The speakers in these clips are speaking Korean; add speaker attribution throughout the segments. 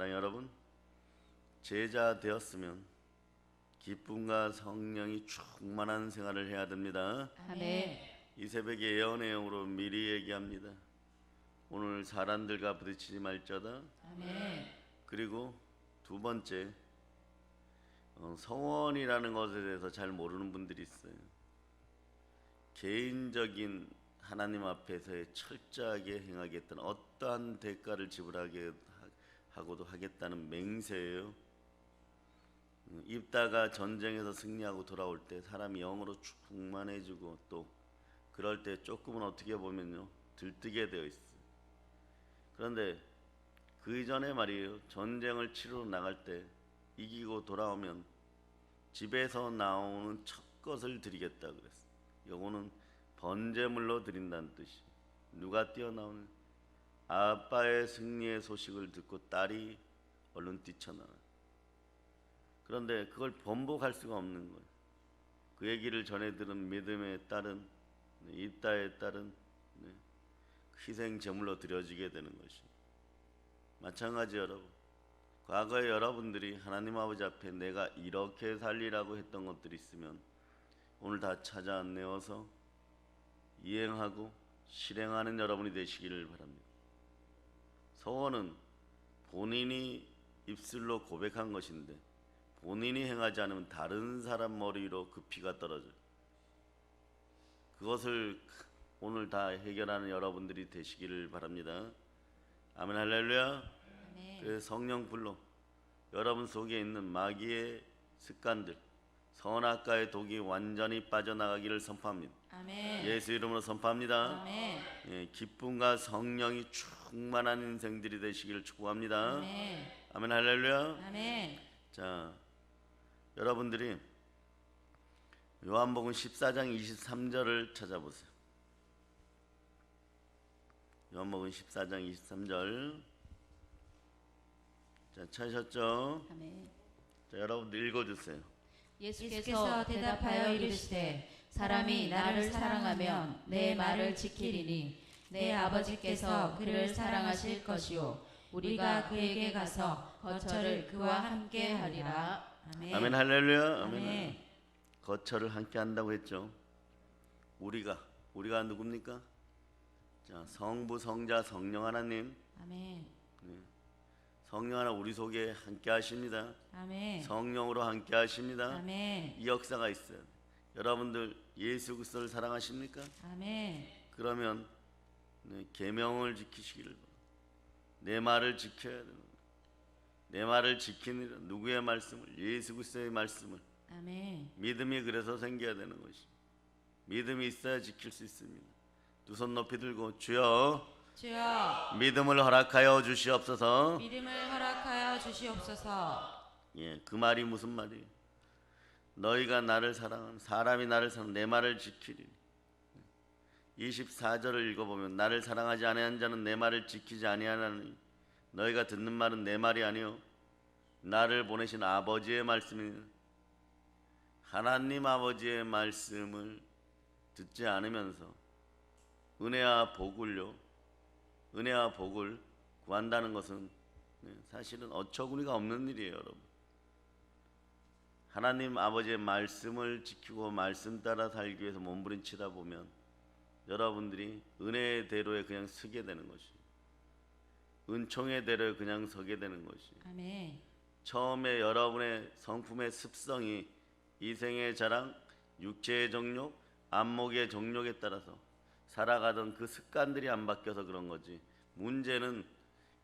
Speaker 1: 사랑하는 여러분, 제자 되었으면 기쁨과 성령이 충만한 생활을 해야 됩니다.
Speaker 2: 아멘.
Speaker 1: 이 새벽에 예언의 영으로 미리 얘기합니다. 오늘 사람들과 부딪히지 말자다.
Speaker 2: 아멘.
Speaker 1: 그리고 두 번째, 성원이라는 것에 대해서 잘 모르는 분들이 있어요. 개인적인 하나님 앞에서의 철저하게 행하겠다는 어떠한 대가를 지불하게 하고도 하겠다는 맹세예요. 입다가 전쟁에서 승리하고 돌아올 때 사람이 영으로 충만해지고 또 그럴 때 조금은 어떻게 보면요 들뜨게 되어 있어요. 그런데 그 이전에 말이에요, 전쟁을 치러 나갈 때 이기고 돌아오면 집에서 나오는 첫 것을 드리겠다 그랬어요. 요거는 번제물로 드린다는 뜻이. 누가 뛰어나오는? 아빠의 승리의 소식을 듣고 딸이 얼른 뛰쳐나와요. 그런데 그걸 번복할 수가 없는 거예요. 그 얘기를 전해 들은 믿음의 딸은, 입다의 딸은 희생 제물로 드려지게 되는 것이. 마찬가지 여러분, 과거에 여러분들이 하나님 아버지 앞에 내가 이렇게 살리라고 했던 것들이 있으면 오늘 다 찾아내어서 이행하고 실행하는 여러분이 되시기를 바랍니다. 서원은 본인이 입술로 고백한 것인데 본인이 행하지 않으면 다른 사람 머리 위로 그 피가 떨어져요. 그것을 오늘 다 해결하는 여러분들이 되시기를 바랍니다. 아멘 할렐루야.
Speaker 2: 아멘.
Speaker 1: 성령 불로 여러분 속에 있는 마귀의 습관들, 선악과의 독이 완전히 빠져나가기를 선포합니다.
Speaker 2: 아멘.
Speaker 1: 예수 이름으로 선포합니다.
Speaker 2: 아멘.
Speaker 1: 기쁨과 성령이 충만한 인생들이 되시기를 축복합니다.
Speaker 2: 아멘.
Speaker 1: 아멘 할렐루야.
Speaker 2: 아멘.
Speaker 1: 자, 여러분들이 요한복음 14장 23절을 찾아보세요. 요한복음 14장 23절. 자, 찾으셨죠?
Speaker 2: 아멘.
Speaker 1: 자, 여러분들 읽어주세요.
Speaker 2: 예수께서 대답하여 이르시되 사람이 나를 사랑하면 내 말을 지키리니 내 아버지께서 그를 사랑하실 것이요 우리가 그에게 가서 거처를 그와 함께 하리라. 아멘.
Speaker 1: 아멘 할렐루야.
Speaker 2: 아멘.
Speaker 1: 거처를 함께 한다고 했죠. 우리가 누굽니까? 자, 성부, 성자, 성령 하나님.
Speaker 2: 아멘.
Speaker 1: 성령 하나 우리 속에 함께 하십니다.
Speaker 2: 아멘.
Speaker 1: 성령으로 함께 하십니다.
Speaker 2: 아멘.
Speaker 1: 이 역사가 있어요. 여러분들 예수 그리스도를 사랑하십니까?
Speaker 2: 아멘.
Speaker 1: 그러면 계명을 지키시기를 바랍니다. 내 말을 지켜야 됩니다. 내 말을 지키는 누구의 말씀을? 예수 그리스도의 말씀을.
Speaker 2: 아멘.
Speaker 1: 믿음이 그래서 생겨야 되는 것이. 믿음이 있어야 지킬 수 있습니다. 두 손 높이 들고 주여
Speaker 2: 주여
Speaker 1: 믿음을 허락하여 주시옵소서.
Speaker 2: 믿음을 허락하여 주시옵소서.
Speaker 1: 그 말이 무슨 말이에요? 너희가 나를 사랑하는 사람이 나를 사랑 내 말을 지키리니. 24절을 읽어보면 나를 사랑하지 아니한 자는 내 말을 지키지 아니하나니 너희가 듣는 말은 내 말이 아니요 나를 보내신 아버지의 말씀이니. 하나님 아버지의 말씀을 듣지 않으면서 은혜와 복을 구한다는 것은 사실은 어처구니가 없는 일이에요. 여러분, 하나님 아버지의 말씀을 지키고 말씀 따라 살기 위해서 몸부림치다 보면 여러분들이 은혜의 대로에 그냥 서게 되는 것이, 은총의 대로에 그냥 서게 되는 것이.
Speaker 2: 아멘.
Speaker 1: 처음에 여러분의 성품의 습성이 이생의 자랑, 육체의 정욕, 안목의 정욕에 따라서 살아가던 그 습관들이 안 바뀌어서 그런 거지. 문제는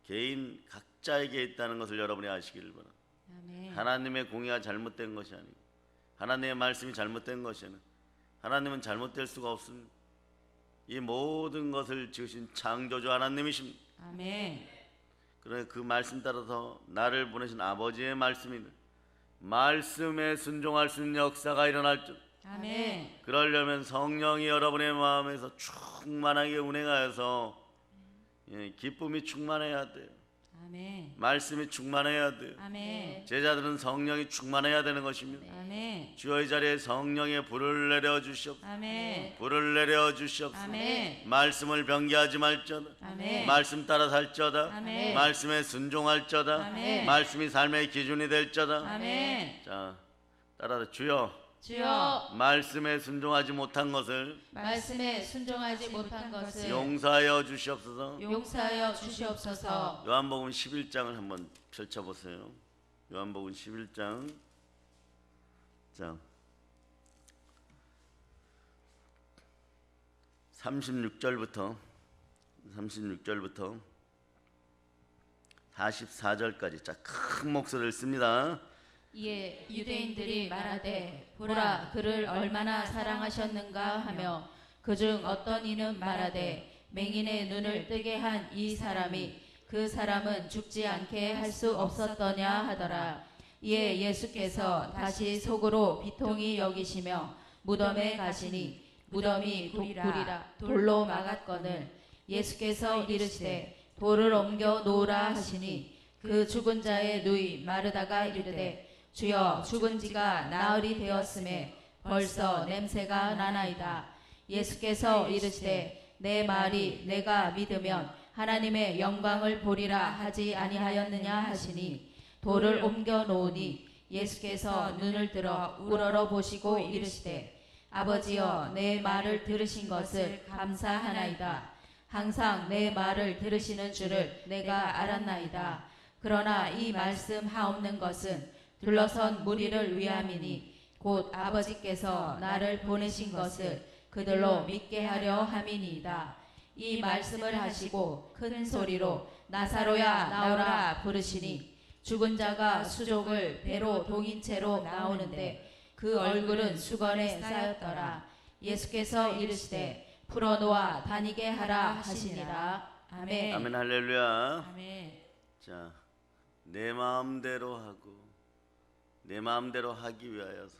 Speaker 1: 개인 각자에게 있다는 것을 여러분이 아시기를 바랍니다.
Speaker 2: 아멘.
Speaker 1: 하나님의 공의가 잘못된 것이 아니고 하나님의 말씀이 잘못된 것이 아니고 하나님은 잘못될 수가 없습니다. 이 모든 것을 지으신 창조주 하나님이십니다.
Speaker 2: 아멘.
Speaker 1: 그러나 그 말씀 따라서 나를 보내신 아버지의 말씀이니 말씀에 순종할 수 있는 역사가 일어날 줄.
Speaker 2: 아멘.
Speaker 1: 그러려면 성령이 여러분의 마음에서 충만하게 운행하여서 기쁨이 충만해야 돼요.
Speaker 2: 아멘.
Speaker 1: 말씀이 충만해야 돼요.
Speaker 2: 아멘.
Speaker 1: 제자들은 성령이 충만해야 되는 것입니다.
Speaker 2: 아멘.
Speaker 1: 주여 이 자리에 성령의 불을 내려 주시옵소서.
Speaker 2: 아멘.
Speaker 1: 불을 내려 주시옵소서.
Speaker 2: 아멘.
Speaker 1: 말씀을 변개하지 말자다.
Speaker 2: 아멘.
Speaker 1: 말씀 따라 살자다.
Speaker 2: 아멘.
Speaker 1: 말씀에 순종할자다.
Speaker 2: 아멘.
Speaker 1: 말씀이 삶의 기준이 될자다.
Speaker 2: 아멘.
Speaker 1: 자, 따라서 주여
Speaker 2: 주여
Speaker 1: 말씀에 순종하지 못한 것을
Speaker 2: 말씀에 순종하지 못한 것을
Speaker 1: 용서하여 주시옵소서.
Speaker 2: 용서하여 주시옵소서.
Speaker 1: 요한복음 11장을 한번 펼쳐 보세요. 요한복음 11장. 자. 36절부터 44절까지 자, 큰 목소리를 씁니다.
Speaker 2: 이에 유대인들이 말하되 보라 그를 얼마나 사랑하셨는가 하며 그중 어떤 이는 말하되 맹인의 눈을 뜨게 한 이 사람이 그 사람은 죽지 않게 할 수 없었더냐 하더라. 이에 예수께서 다시 속으로 비통히 여기시며 무덤에 가시니 무덤이 독굴이라 돌로 막았거늘 예수께서 이르시되 돌을 옮겨 놓으라 하시니 그 죽은 자의 누이 마르다가 이르되 주여 죽은 지가 나흘이 되었음에 벌써 냄새가 나나이다. 예수께서 이르시되 내 말이 내가 믿으면 하나님의 영광을 보리라 하지 아니하였느냐 하시니 돌을 옮겨 놓으니 예수께서 눈을 들어 우러러 보시고 이르시되 아버지여 내 말을 들으신 것을 감사하나이다. 항상 내 말을 들으시는 줄을 내가 알았나이다. 그러나 이 말씀 하옵는 것은 둘러선 무리를 위함이니 곧 아버지께서 나를 보내신 것을 그들로 믿게 하려 함이니이다. 이 말씀을 하시고 큰 소리로 나사로야 나오라 부르시니 죽은 자가 수족을 배로 동인 채로 나오는데 그 얼굴은 수건에 쌓였더라. 예수께서 이르시되 풀어놓아 다니게 하라 하시니라. 아멘.
Speaker 1: 아멘 할렐루야.
Speaker 2: 아멘.
Speaker 1: 자, 내 마음대로 하고 내 마음대로 하기 위하여서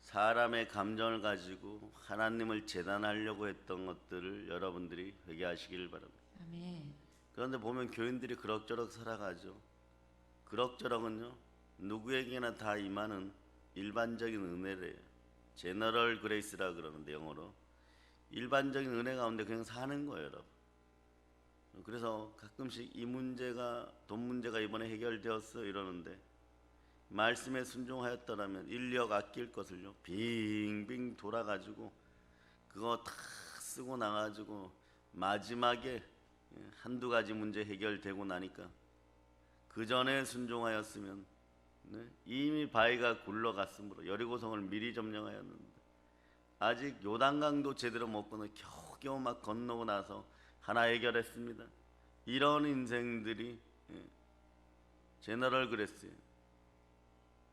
Speaker 1: 사람의 감정을 가지고 하나님을 재단하려고 했던 것들을 여러분들이 회개하시길 바랍니다.
Speaker 2: 아멘.
Speaker 1: 그런데 보면 교인들이 그럭저럭 살아가죠. 그럭저럭은요 누구에게나 다 임하는 일반적인 은혜래요. 제너럴 그레이스라 그러는데 영어로 일반적인 은혜 가운데 그냥 사는 거예요, 여러분. 그래서 가끔씩 이 문제가 돈 문제가 이번에 해결되었어 이러는데 말씀에 순종하였더라면 인력 아낄 것을요 빙빙 돌아가지고 그거 다 쓰고 나가지고 마지막에 한두 가지 문제 해결되고 나니까 그 전에 순종하였으면 이미 바위가 굴러갔으므로 여리고성을 미리 점령하였는데 아직 요단강도 제대로 못 건너 겨우겨우 막 건너고 나서 하나 해결했습니다. 이런 인생들이 제너럴 그랬어요.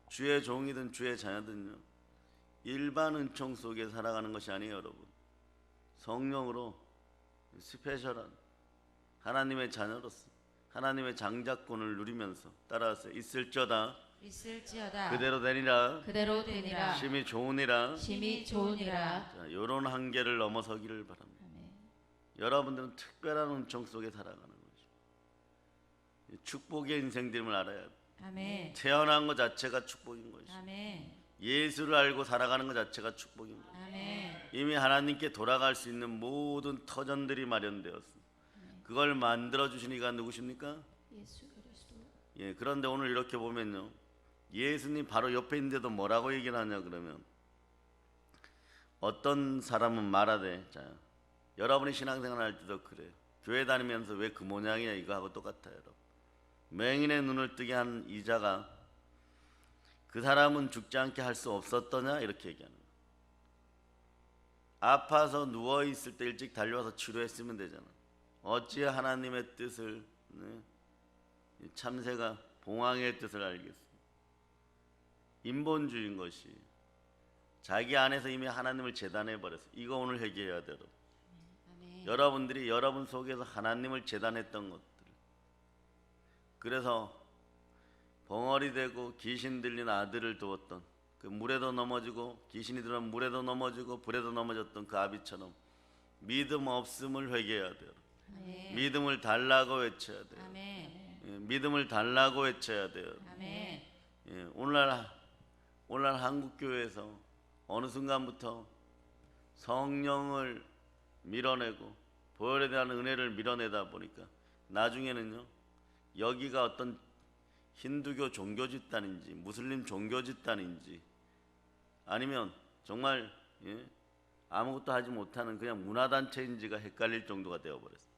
Speaker 1: 주의 종이든 주의 자녀든요 일반 은총 속에 살아가는 것이 아니에요, 여러분. 성령으로 스페셜한 하나님의 자녀로서 하나님의 장자권을 누리면서 따라서 있을지어다 그대로 되니라
Speaker 2: 그대로 되니라.
Speaker 1: 심히 좋으니라.
Speaker 2: 심히 좋으니라.
Speaker 1: 자, 이런 한계를 넘어서기를 바랍니다.
Speaker 2: 아멘.
Speaker 1: 여러분들은 특별한 은총 속에 살아가는 거죠. 축복의 인생됨을 알아야 돼요.
Speaker 2: 아멘.
Speaker 1: 태어난 것 자체가 축복인 것이죠.
Speaker 2: 아멘.
Speaker 1: 예수를 알고 살아가는 것 자체가 축복인 거죠.
Speaker 2: 아멘.
Speaker 1: 이미 하나님께 돌아갈 수 있는 모든 터전들이 마련되었습니다. 그걸 만들어 주신 이가 누구십니까?
Speaker 2: 예수 그리스도.
Speaker 1: 예, 그런데 오늘 이렇게 보면요, 예수님 바로 옆에 있는데도 뭐라고 얘기를 하냐 그러면 어떤 사람은 말하되, 자, 여러분이 신앙생활 할 때도 그래요. 교회 다니면서 왜 그 모양이야 이거 하고 똑같아요, 여러분. 맹인의 눈을 뜨게 한 이자가 그 사람은 죽지 않게 할 수 없었더냐 이렇게 얘기하는 거예요. 아파서 누워 있을 때 일찍 달려와서 치료했으면 되잖아. 어찌 하나님의 뜻을 참새가 봉황의 뜻을 알겠어. 인본주의인 것이 자기 안에서 이미 하나님을 재단해 버렸어. 이거 오늘 회개해야 돼요.
Speaker 2: 아멘.
Speaker 1: 여러분들이 여러분 속에서 하나님을 재단했던 것들, 그래서 벙어리 되고 귀신 들린 아들을 두었던 그 물에도 넘어지고 귀신이 들어오면 물에도 넘어지고 불에도 넘어졌던 그 아비처럼 믿음 없음을 회개해야 돼요.
Speaker 2: 아멘.
Speaker 1: 믿음을 달라고 외쳐야 돼요.
Speaker 2: 아멘.
Speaker 1: 예, 믿음을 달라고 외쳐야 돼요.
Speaker 2: 아멘.
Speaker 1: 예, 오늘날 한국 교회에서 어느 순간부터 성령을 밀어내고 보혈에 대한 은혜를 밀어내다 보니까 나중에는요, 여기가 어떤 힌두교 종교 집단인지 무슬림 종교 집단인지 아니면 정말 아무것도 하지 못하는 그냥 문화단체인지가 헷갈릴 정도가 되어버렸어요.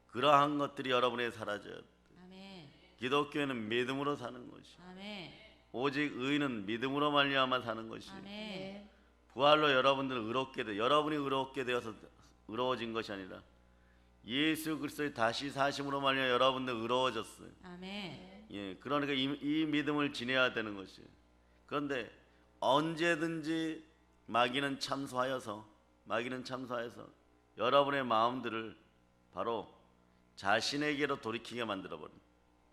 Speaker 1: 그러한 것들이 여러분에게 사라져야 돼요.
Speaker 2: 아멘.
Speaker 1: 기독교회는 믿음으로 사는 것이,
Speaker 2: 아멘.
Speaker 1: 오직 의인은 믿음으로 말미암아 사는 것이,
Speaker 2: 아멘.
Speaker 1: 부활로 여러분들은 의롭게 돼, 여러분이 의롭게 되어서 의로워진 것이 아니라 예수 그리스도의 다시 사심으로 말미암아 여러분들 의로워졌어요.
Speaker 2: 아멘.
Speaker 1: 예, 그러니까 이 믿음을 지내야 되는 것이에요. 그런데 언제든지 마귀는 참소하여서 여러분의 마음들을 바로 자신에게로 돌이키게 만들어버려요.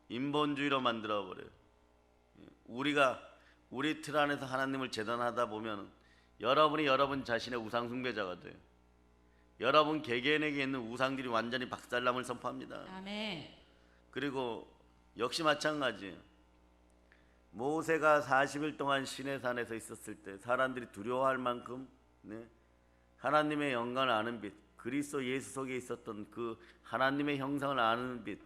Speaker 1: 인본주의로 만들어버려요. 우리 틀 안에서 하나님을 재단하다 보면 여러분이 여러분 자신의 우상 숭배자가 돼요. 여러분 개개인에게 있는 우상들이 완전히 박살남을 선포합니다.
Speaker 2: 아멘.
Speaker 1: 그리고 역시 마찬가지예요. 모세가 40일 동안 시내산에서 있었을 때 사람들이 두려워할 만큼 하나님의 영광을 아는 빛, 그리스도 예수 속에 있었던 그 하나님의 형상을 아는 빛,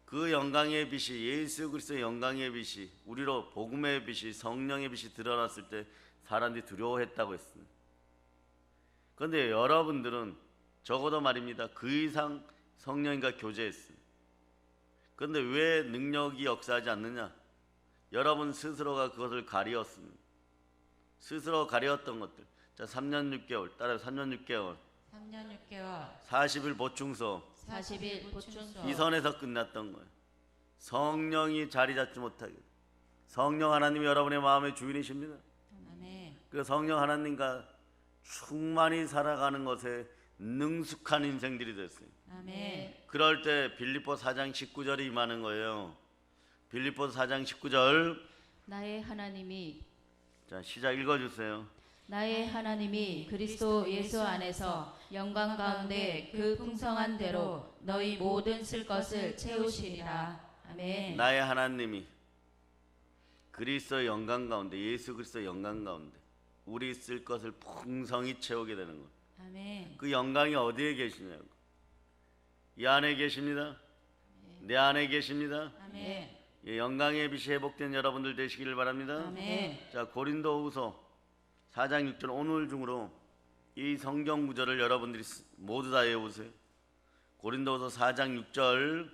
Speaker 1: 그 영광의 빛이, 예수 그리스도의 영광의 빛이, 우리로 복음의 빛이, 성령의 빛이 드러났을 때 사람들이 두려워했다고 했습니다. 그런데 여러분들은 적어도 말입니다, 그 이상 성령과 교제했어요. 그런데 왜 능력이 역사하지 않느냐? 여러분 스스로가 그것을 가리었습니다. 스스로 가리었던 것들. 자, 3년 6개월, 따라서 3년 6개월,
Speaker 2: 3년 6개월,
Speaker 1: 40일 보충소,
Speaker 2: 40일 보충소.
Speaker 1: 이 선에서 끝났던 거예요. 성령이 자리 잡지 못하게. 성령 하나님이 여러분의 마음의 주인이십니다.
Speaker 2: 아멘.
Speaker 1: 그 성령 하나님과 충만히 살아가는 것에 능숙한 인생들이 됐어요.
Speaker 2: 아멘.
Speaker 1: 그럴 때 빌립보 4장 19절이 임하는 거예요. 빌립보 4장 19절.
Speaker 2: 나의 하나님이,
Speaker 1: 자, 시작 읽어주세요.
Speaker 2: 나의 하나님이 그리스도 예수 안에서 영광 가운데 그 풍성한 대로 너희 모든 쓸 것을 채우시리라. 아멘.
Speaker 1: 나의 하나님이 그리스도의 영광 가운데, 예수 그리스도의 영광 가운데 우리 쓸 것을 풍성히 채우게 되는 것.
Speaker 2: 아멘.
Speaker 1: 그 영광이 어디에 계시냐고. 이 안에 계십니다. 내 안에 계십니다.
Speaker 2: 아멘.
Speaker 1: 예, 영광의 빛이 회복된 여러분들 되시기를 바랍니다.
Speaker 2: 아멘.
Speaker 1: 자, 고린도후서 4장 6절, 오늘 중으로 이 성경 구절을 여러분들이 모두 다 외우세요. 고린도후서 4장 6절.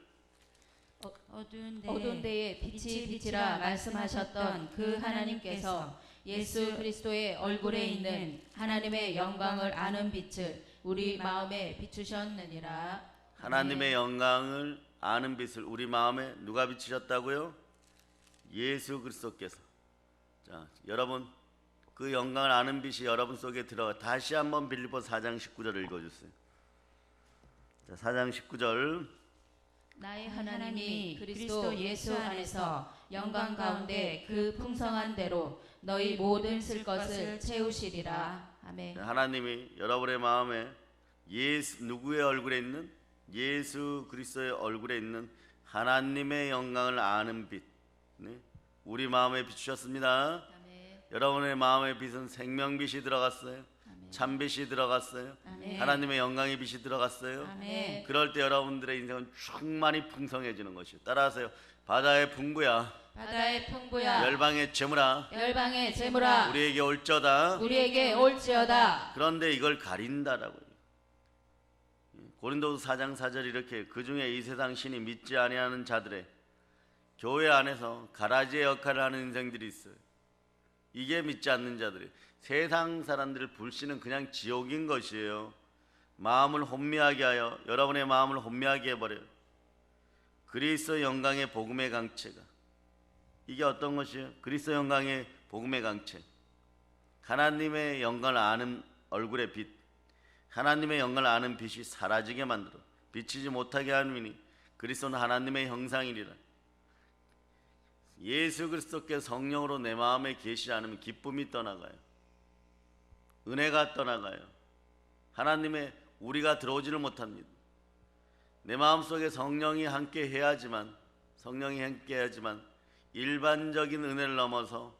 Speaker 2: 어두운 데에 빛이 빛이라 말씀하셨던 그 하나님께서 예수 그리스도의 얼굴에 있는 하나님의 영광을 아는 빛을 우리 마음에 비추셨느니라.
Speaker 1: 하나님의 영광을 아는 빛을 우리 마음에 누가 비추셨다고요? 예수 그리스도께서. 자, 여러분 그 영광을 아는 빛이 여러분 속에 들어가. 다시 한번 빌립보 4장 19절을 읽어주세요. 자, 4장 19절.
Speaker 2: 나의 하나님이 그리스도 예수 안에서 영광 가운데 그 풍성한 대로 너희 모든 쓸 것을 채우시리라. 아멘.
Speaker 1: 하나님이 여러분의 마음에 누구의 얼굴에 있는? 예수 그리스도의 얼굴에 있는 하나님의 영광을 아는 빛, 우리 마음에 비추셨습니다.
Speaker 2: 아멘.
Speaker 1: 여러분의 마음의 빛은 생명빛이 들어갔어요.
Speaker 2: 아멘.
Speaker 1: 참빛이 들어갔어요.
Speaker 2: 아멘.
Speaker 1: 하나님의 영광의 빛이 들어갔어요.
Speaker 2: 아멘.
Speaker 1: 그럴 때 여러분들의 인생은 충만히 풍성해지는 것이요. 따라하세요. 바다의 풍부야,
Speaker 2: 바다의 풍부야,
Speaker 1: 열방의 재물아,
Speaker 2: 열방의 재물아,
Speaker 1: 우리에게 올저다.
Speaker 2: 우리에게 올지어다.
Speaker 1: 그런데 이걸 가린다라고요. 고린도서 4장 4절 이렇게, 그 중에 이 세상 신이 믿지 아니하는 자들의 교회 안에서 가라지의 역할을 하는 인생들이 있어요. 이게 믿지 않는 자들이, 세상 사람들을 불씨는 그냥 지옥인 것이에요. 마음을 혼미하게 하여 여러분의 마음을 혼미하게 해버려요. 그리스도 영광의 복음의 강체가, 이게 어떤 것이에요? 그리스도 영광의 복음의 강체, 하나님의 영광을 아는 얼굴의 빛, 하나님의 영광을 아는 빛이 사라지게 만들어 비치지 못하게 하느니 그리스도는 하나님의 형상이리라. 예수 그리스도께 성령으로 내 마음에 계시지 않으면 기쁨이 떠나가요. 은혜가 떠나가요. 하나님의 우리가 들어오지를 못합니다. 내 마음속에 성령이 함께 해야지만 일반적인 은혜를 넘어서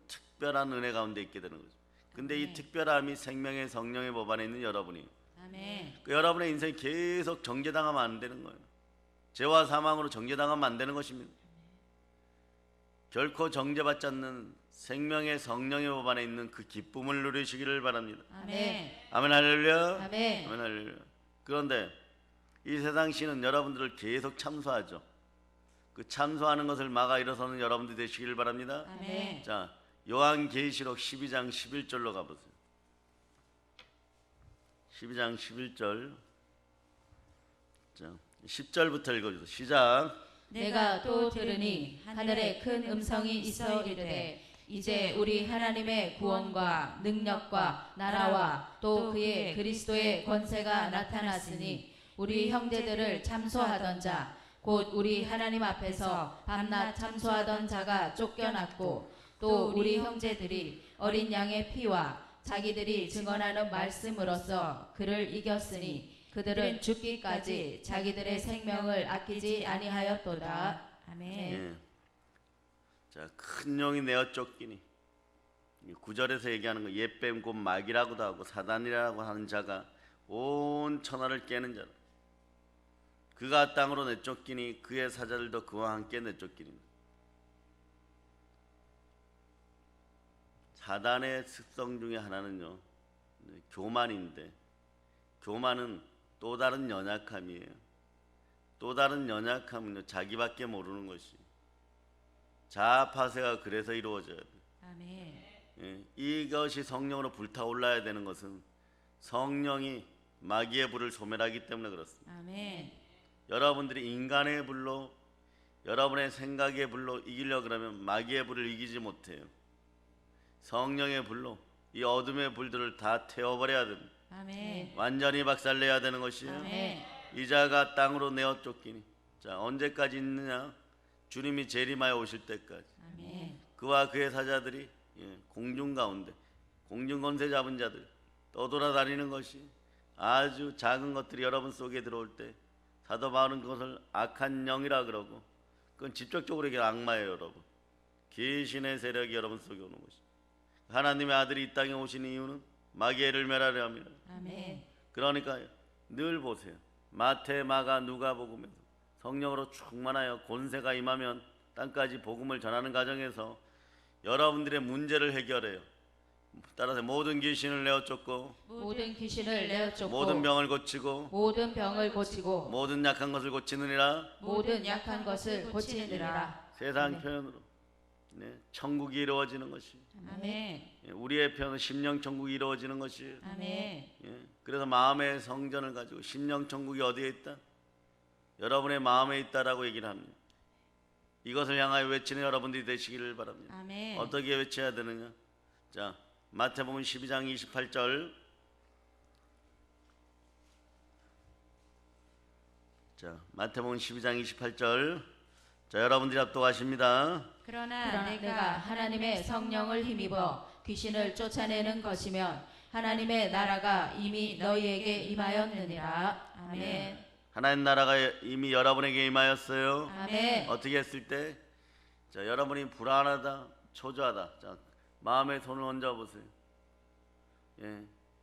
Speaker 1: 특별한 은혜 가운데 있게 되는 거죠. 근데 이 특별함이 생명의 성령의 법 안에 있는 여러분이,
Speaker 2: 아멘.
Speaker 1: 여러분의 인생이 계속 정죄당하면 안 되는 거예요. 죄와 사망으로 정죄당하면 안 되는 것입니다. 결코 정죄받지 않는 생명의 성령의 법 안에 있는 그 기쁨을 누리시기를 바랍니다.
Speaker 2: 아멘.
Speaker 1: 아멘 할렐루야.
Speaker 2: 아멘.
Speaker 1: 아멘 할렐루야. 그런데 이 세상 신은 여러분들을 계속 참소하죠. 그 참소하는 것을 막아 일어서는 여러분들 되시기를 바랍니다.
Speaker 2: 아멘.
Speaker 1: 자, 요한계시록 12장 11절로 가보세요. 12장 11절. 자, 10절부터 읽어주세요. 시작.
Speaker 2: 내가 또 들으니 하늘에 큰 음성이 있어 이르되 이제 우리 하나님의 구원과 능력과 나라와 또 그의 그리스도의 권세가 나타났으니 우리 형제들을 참소하던 자 곧 우리 하나님 앞에서 밤낮 참소하던 자가 쫓겨났고 또 우리 형제들이 어린 양의 피와 자기들이 증언하는 말씀으로써 그를 이겼으니 그들은 죽기까지 자기들의 생명을 아끼지 아니하였도다. 아멘.
Speaker 1: 예. 자, 큰 용이 내어 쫓기니, 9절에서 얘기하는 거 옛뱀 곧 마귀라고도 하고 사단이라고 하는 자가 온 천하를 깨는 자라. 그가 땅으로 내쫓기니 그의 사자들도 그와 함께 내쫓기니. 사단의 습성 중에 하나는요, 교만인데, 교만은 또 다른 연약함이에요. 또 다른 연약함은요, 자기밖에 모르는 것이. 자아파세가 그래서 이루어져야 돼요.
Speaker 2: 아멘.
Speaker 1: 예, 이것이 성령으로 불타올라야 되는 것은 성령이 마귀의 불을 소멸하기 때문에 그렇습니다.
Speaker 2: 아멘.
Speaker 1: 여러분들이 인간의 불로, 여러분의 생각의 불로 이기려고 그러면 마귀의 불을 이기지 못해요. 성령의 불로 이 어둠의 불들을 다 태워버려야 됩니다.
Speaker 2: 아멘.
Speaker 1: 완전히 박살내야 되는 것이에요.
Speaker 2: 아멘.
Speaker 1: 이자가 땅으로 내어 쫓기니. 자, 언제까지 있느냐? 주님이 재림하여 오실 때까지.
Speaker 2: 아멘.
Speaker 1: 그와 그의 사자들이 공중 가운데, 공중 권세 잡은 자들 떠돌아다니는 것이, 아주 작은 것들이 여러분 속에 들어올 때 사도 바울은 그것을 악한 영이라 그러고, 그건 직접적으로 이게 악마예요. 여러분, 귀신의 세력이 여러분 속에 오는 것이. 하나님의 아들이 이 땅에 오신 이유는 마귀를 멸하려 합니다.
Speaker 2: 아멘.
Speaker 1: 그러니까 늘 보세요. 마태, 마가, 누가복음에서 성령으로 충만하여 권세가 임하면 땅까지 복음을 전하는 과정에서 여러분들의 문제를 해결해요. 따라서 모든 귀신을 내어쫓고,
Speaker 2: 모든 귀신을 내어쫓고
Speaker 1: 모든 병을 고치고,
Speaker 2: 모든 병을 고치고
Speaker 1: 모든 약한 것을 고치느니라.
Speaker 2: 모든 약한 것을 고치느니라.
Speaker 1: 세상 표현으로 천국이 이루어지는 것이,
Speaker 2: 아멘.
Speaker 1: 우리의 표현은 심령 천국이 이루어지는 것이.
Speaker 2: 아멘.
Speaker 1: 그래서 마음의 성전을 가지고 심령 천국이 어디에 있다? 여러분의 마음에 있다라고 얘기를 합니다. 이것을 향하여 외치는 여러분들이 되시기를 바랍니다.
Speaker 2: 아멘.
Speaker 1: 어떻게 외쳐야 되느냐? 자, 마태복음 12장 28절. 자, 마태복음 12장 28절. 자, 여러분들이 합독하십니다.
Speaker 2: 그러나 내가 하나님의 성령을 힘입어 귀신을 쫓아내는 것이면 하나님의 나라가 이미 너희에게 임하였느니라. 아멘.
Speaker 1: 하나님 나라가 이미 여러분에게 임하였어요.
Speaker 2: 아멘.
Speaker 1: 어떻게 했을 때? 자, 여러분이 불안하다, 초조하다. 자, 마음에 손을 얹어 보세요.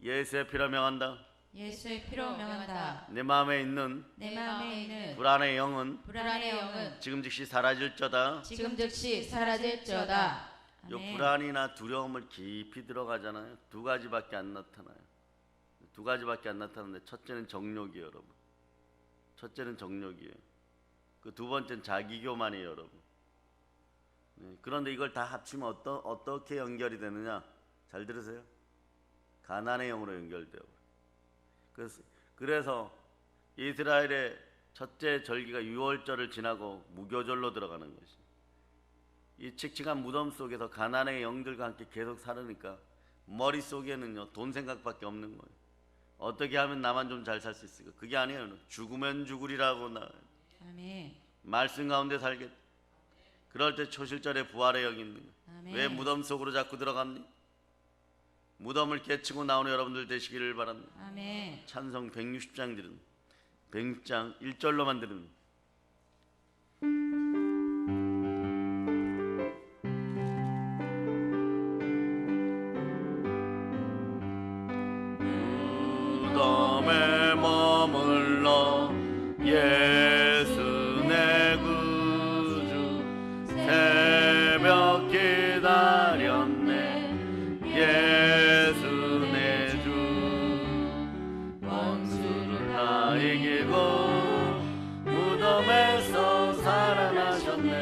Speaker 1: 예수의 피로 명한다.
Speaker 2: 예수의 피로 명한다.
Speaker 1: 내 마음에 있는
Speaker 2: 내 마음에 있는
Speaker 1: 불안의 영은
Speaker 2: 불안의 영은
Speaker 1: 지금 즉시 사라질저다.
Speaker 2: 지금 즉시 사라질지어다.
Speaker 1: 요
Speaker 2: 아멘.
Speaker 1: 불안이나 두려움을 깊이 들어가잖아요. 두 가지밖에 안 나타나요. 두 가지밖에 안 나타나는데, 첫째는 정욕이에요, 여러분. 첫째는 정욕이에요. 그 두 번째는 자기교만이에요, 여러분. 그런데 이걸 다 합치면 어떻게 연결이 되느냐? 잘 들으세요. 가난의 영으로 연결돼요. 그래서 이스라엘의 첫째 절기가 유월절을 지나고 무교절로 들어가는 것이, 이 칙칙한 무덤 속에서 가난의 영들과 함께 계속 살으니까 머릿속에는요, 돈 생각밖에 없는 거예요. 어떻게 하면 나만 좀 잘 살 수 있을까? 그게 아니에요. 죽으면 죽으리라고 나와요.
Speaker 2: 아멘.
Speaker 1: 말씀 가운데 살겠다. 그럴 때 초실절에 부활의 영이 있는 거예요.
Speaker 2: 아멘.
Speaker 1: 왜 무덤 속으로 자꾸 들어갑니? 무덤을 깨치고 나오는 여러분들 되시기를 바랍니다.
Speaker 2: 아멘.
Speaker 1: 찬송 160장 들은 106장 1절로만 들은 무덤에 머물러 예수 내 구주 새벽 기다렸네 예수 내 주 원수를 다 이기고 무덤에서 살아나셨네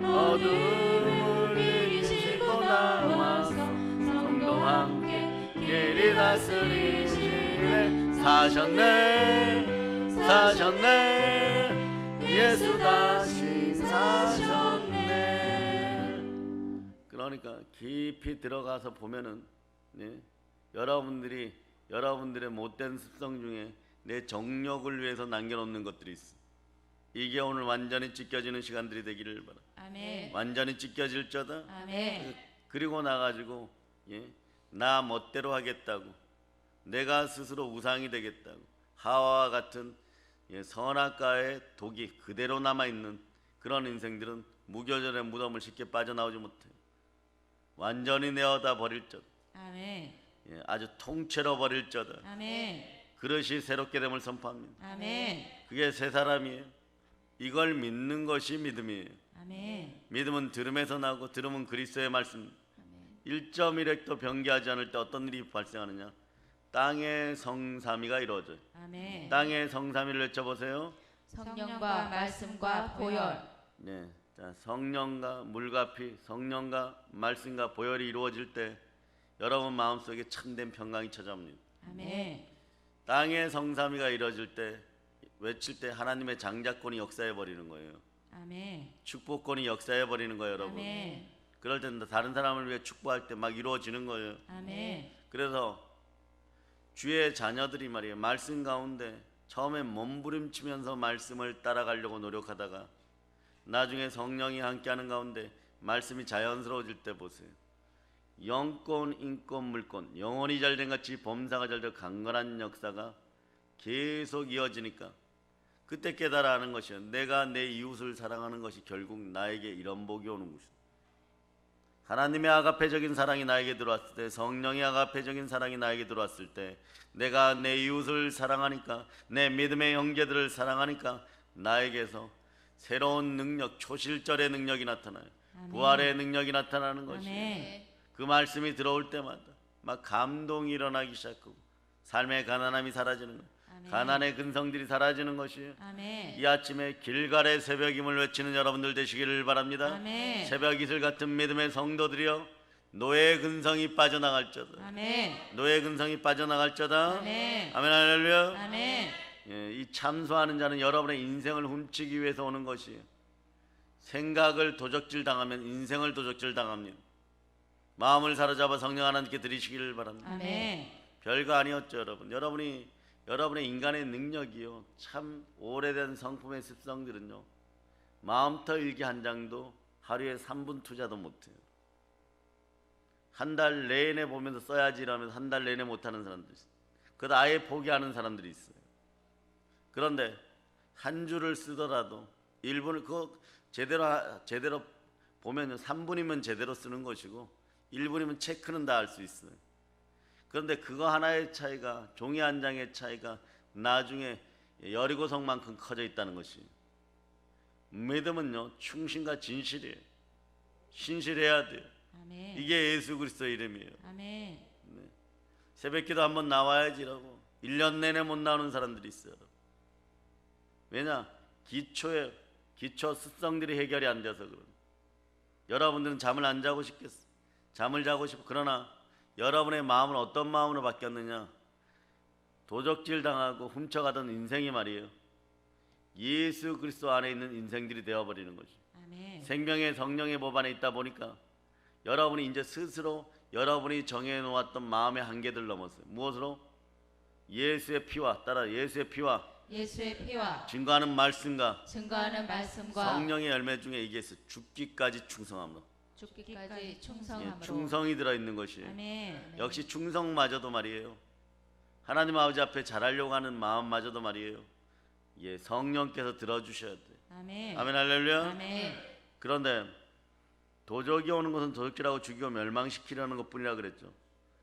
Speaker 1: 어둠을 이기시고 나와서 성도 함께 길이 다스리시네 사셨네 예수 다시 사셨네. 그러니까 깊이 들어가서 보면은 여러분들의 못된 습성 중에 내 정욕을 위해서 남겨놓는 것들이 있어. 이게 오늘 완전히 찢겨지는 시간들이 되기를 바라.
Speaker 2: 아멘.
Speaker 1: 완전히 찢겨질저다.
Speaker 2: 아멘.
Speaker 1: 그리고 나가지고 나 멋대로 하겠다고, 내가 스스로 우상이 되겠다고, 하와와 같은 선악과의 독이 그대로 남아있는 그런 인생들은 무교절의 무덤을 쉽게 빠져나오지 못해요. 완전히 내어다 버릴저다.
Speaker 2: 아멘.
Speaker 1: 아주 통째로 버릴저다.
Speaker 2: 아멘.
Speaker 1: 그릇이 새롭게 됨을 선포합니다.
Speaker 2: 아멘.
Speaker 1: 그게 새 사람이에요. 이걸 믿는 것이 믿음이에요.
Speaker 2: 아멘.
Speaker 1: 믿음은 들음에서 나고 들음은 그리스도의 말씀. 1.1획도 변개하지 않을 때 어떤 일이 발생하느냐? 땅의 성삼위가 이루어져요.
Speaker 2: 아멘.
Speaker 1: 땅의 성삼위를 외쳐보세요.
Speaker 2: 성령과 말씀과 보혈.
Speaker 1: 네, 자, 성령과 물과 피, 성령과 말씀과 보혈이 이루어질 때 여러분 마음속에 참된 평강이 찾아옵니다.
Speaker 2: 아멘.
Speaker 1: 땅의 성삼위가 이루어질 때 외칠 때 하나님의 장자권이 역사해 버리는 거예요.
Speaker 2: 아멘.
Speaker 1: 축복권이 역사해 버리는 거예요, 여러분.
Speaker 2: 아멘.
Speaker 1: 그럴 때 다른 사람을 위해 축복할 때 막 이루어지는 거예요.
Speaker 2: 아멘.
Speaker 1: 그래서 주의 자녀들이 말이에요, 말씀 가운데 처음에 몸부림치면서 말씀을 따라가려고 노력하다가 나중에 성령이 함께하는 가운데 말씀이 자연스러워질 때 보세요. 영권, 인권, 물권, 영혼이 잘된 같이 범사가 잘되고 강건한 역사가 계속 이어지니까 그때 깨달아 하는 것이요, 내가 내 이웃을 사랑하는 것이 결국 나에게 이런 복이 오는 것이다. 하나님의 아가페적인 사랑이 나에게 들어왔을 때, 성령의 아가페적인 사랑이 나에게 들어왔을 때, 내가 내 이웃을 사랑하니까, 내 믿음의 형제들을 사랑하니까 나에게서 새로운 능력, 초실절의 능력이 나타나요.
Speaker 2: 아멘.
Speaker 1: 부활의 능력이 나타나는 것이에요.
Speaker 2: 아멘.
Speaker 1: 그 말씀이 들어올 때마다 막 감동이 일어나기 시작하고 삶의 가난함이 사라지는 거예요.
Speaker 2: 아멘.
Speaker 1: 가난의 근성들이 사라지는 것이에요.
Speaker 2: 아멘.
Speaker 1: 이 아침에 길갈의 새벽임을 외치는 여러분들 되시기를 바랍니다.
Speaker 2: 아멘.
Speaker 1: 새벽 이슬 같은 믿음의 성도들이여, 노예의 근성이 빠져나갈저다.
Speaker 2: 아멘.
Speaker 1: 노예의 근성이 빠져나갈저다.
Speaker 2: 아멘.
Speaker 1: 아멘 할렐루야.
Speaker 2: 아멘.
Speaker 1: 이 참소하는 자는 여러분의 인생을 훔치기 위해서 오는 것이에요. 생각을 도적질 당하면 인생을 도적질 당합니다. 마음을 사로잡아 성령 하나님께 드리시기를 바랍니다.
Speaker 2: 아멘.
Speaker 1: 별거 아니었죠, 여러분. 여러분의 인간의 능력이요, 참 오래된 성품의 습성들은요, 마음터 일기 한 장도 하루에 3분 투자도 못해요. 한 달 내내 보면서 써야지 이러면서 한 달 내내 못하는 사람들이 있어요. 그것도 아예 포기하는 사람들이 있어요. 그런데 한 줄을 쓰더라도 1분을 그거 제대로 보면요, 3분이면 제대로 쓰는 것이고 1분이면 체크는 다 할 수 있어요. 그런데 그거 하나의 차이가, 종이 한 장의 차이가 나중에 여리고성만큼 커져 있다는 것이. 믿음은요, 충신과 진실이에요. 신실해야 돼요.
Speaker 2: 아멘.
Speaker 1: 이게 예수 그리스도의 이름이에요.
Speaker 2: 아멘.
Speaker 1: 새벽기도 한번 나와야지라고 1년 내내 못 나오는 사람들이 있어요. 왜냐? 기초 습성들이 해결이 안 돼서 그런. 여러분들은 잠을 안 자고 싶겠어. 잠을 자고 싶어. 그러나 여러분의 마음은 어떤 마음으로 바뀌었느냐? 도적질 당하고 훔쳐가던 인생이 말이에요, 예수 그리스도 안에 있는 인생들이 되어버리는 거죠.
Speaker 2: 아멘.
Speaker 1: 생명의 성령의 법 안에 있다 보니까 여러분이 이제 스스로 여러분이 정해놓았던 마음의 한계들 넘었어요. 무엇으로? 예수의 피와, 따라 예수의 피와
Speaker 2: 예수의 피와
Speaker 1: 증거하는 말씀과
Speaker 2: 증거하는 말씀과
Speaker 1: 성령의 열매 중에 이게 있어요. 죽기까지 충성함으로.
Speaker 2: 죽기까지
Speaker 1: 예,
Speaker 2: 충성함으로.
Speaker 1: 충성이 들어있는 것이에요.
Speaker 2: 아멘.
Speaker 1: 역시 충성마저도 말이에요. 하나님 아버지 앞에 잘하려고 하는 마음마저도 말이에요. 예, 성령께서 들어주셔야 돼.
Speaker 2: 아멘.
Speaker 1: 아멘 할렐루야.
Speaker 2: 아멘.
Speaker 1: 그런데 도적이 오는 것은 도적질하고 죽이고 멸망시키려는 것뿐이라 그랬죠.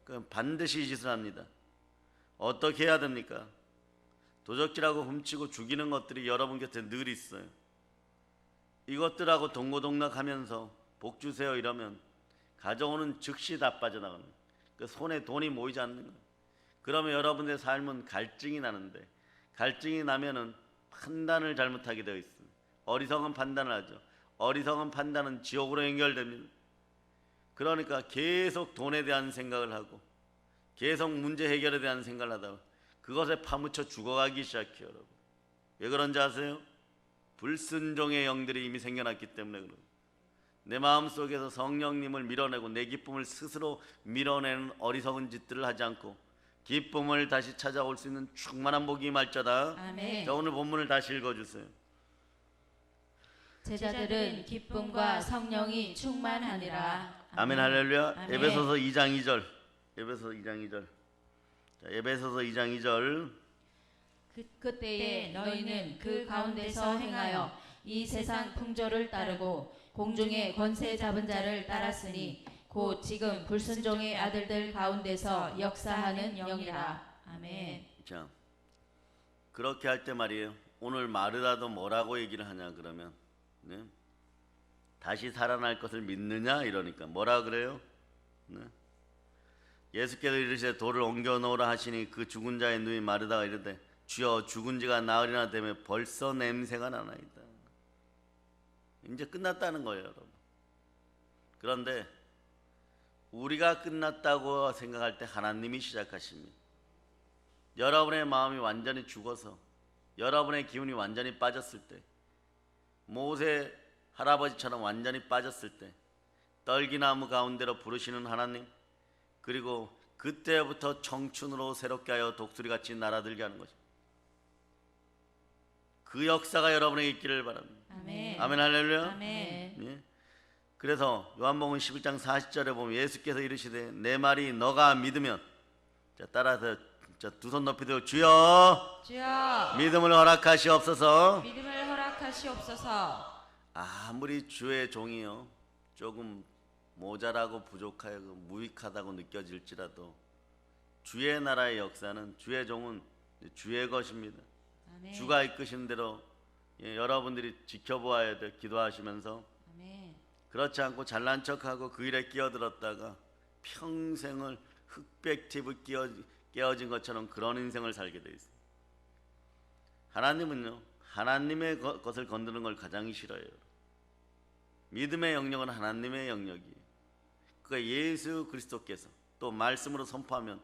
Speaker 1: 그럼 반드시 이 짓을 합니다. 어떻게 해야 됩니까? 도적질하고 훔치고 죽이는 것들이 여러분 곁에 늘 있어요. 이것들하고 동고동락하면서 복 주세요 이러면 가져오는 즉시 다 빠져나가는 거예요. 그 손에 돈이 모이지 않는 거예요. 그러면 여러분의 삶은 갈증이 나는데, 갈증이 나면은 판단을 잘못하게 되어 있습니다. 어리석은 판단을 하죠. 어리석은 판단은 지옥으로 연결됩니다. 그러니까 계속 돈에 대한 생각을 하고 계속 문제 해결에 대한 생각을 하다가 그것에 파묻혀 죽어가기 시작해요. 여러분, 왜 그런지 아세요? 불순종의 영들이 이미 생겨났기 때문에 그래요. 내 마음속에서 성령님을 밀어내고 내 기쁨을 스스로 밀어내는 어리석은 짓들을 하지 않고 기쁨을 다시 찾아올 수 있는 충만한 복이 임할자다.
Speaker 2: 아멘.
Speaker 1: 자, 오늘 본문을 다시 읽어주세요.
Speaker 2: 제자들은 기쁨과 성령이 충만하니라.
Speaker 1: 아멘 할렐루야.
Speaker 2: 아멘.
Speaker 1: 에베소서 2장 2절. 에베소서 2장 2절. 자, 에베소서 2장 2절.
Speaker 2: 그때에 너희는 그 가운데서 행하여 이 세상 풍조를 따르고 공중의 권세 잡은 자를 따랐으니 곧 지금 불순종의 아들들 가운데서 역사하는 영이라. 아멘.
Speaker 1: 자, 그렇게 할 때 말이에요. 오늘 마르다도 뭐라고 얘기를 하냐 그러면, 네? 다시 살아날 것을 믿느냐 이러니까 뭐라 그래요? 네? 예수께서 이르시되 돌을 옮겨 놓으라 하시니 그 죽은 자의 누이 마르다가 이르되 주여 죽은 지가 나흘이나 되며 벌써 냄새가 나나이다. 이제 끝났다는 거예요, 여러분. 그런데 우리가 끝났다고 생각할 때 하나님이 시작하십니다. 여러분의 마음이 완전히 죽어서 여러분의 기운이 완전히 빠졌을 때, 모세 할아버지처럼 완전히 빠졌을 때 떨기나무 가운데로 부르시는 하나님, 그리고 그때부터 청춘으로 새롭게 하여 독수리같이 날아들게 하는 것입니다. 그 역사가 여러분에게 있기를 바랍니다.
Speaker 2: 아멘.
Speaker 1: 아멘 할렐루야.
Speaker 2: 아멘.
Speaker 1: 예? 그래서 요한복음 11장 40절에 보면 예수께서 이르시되 내 말이 너가 믿으면, 자, 따라서 두 손 높이 들고 주여
Speaker 2: 주여
Speaker 1: 믿음을 허락하시옵소서.
Speaker 2: 믿음을 허락하시옵소서.
Speaker 1: 아무리 주의 종이요 조금 모자라고 부족하고 무익하다고 느껴질지라도 주의 나라의 역사는, 주의 종은 주의 것입니다.
Speaker 2: 아멘.
Speaker 1: 주가 이끄시는 대로 여러분들이 지켜보아야 돼. 기도하시면서.
Speaker 2: 아멘.
Speaker 1: 그렇지 않고 잘난 척하고 그 일에 끼어들었다가 평생을 흑백 팁을 깨어진 것처럼 그런 인생을 살게 돼 있어요. 하나님은요, 하나님의 것을 건드는 걸 가장 싫어해요. 믿음의 영역은 하나님의 영역이에요. 그러니까 예수 그리스도께서 또 말씀으로 선포하면,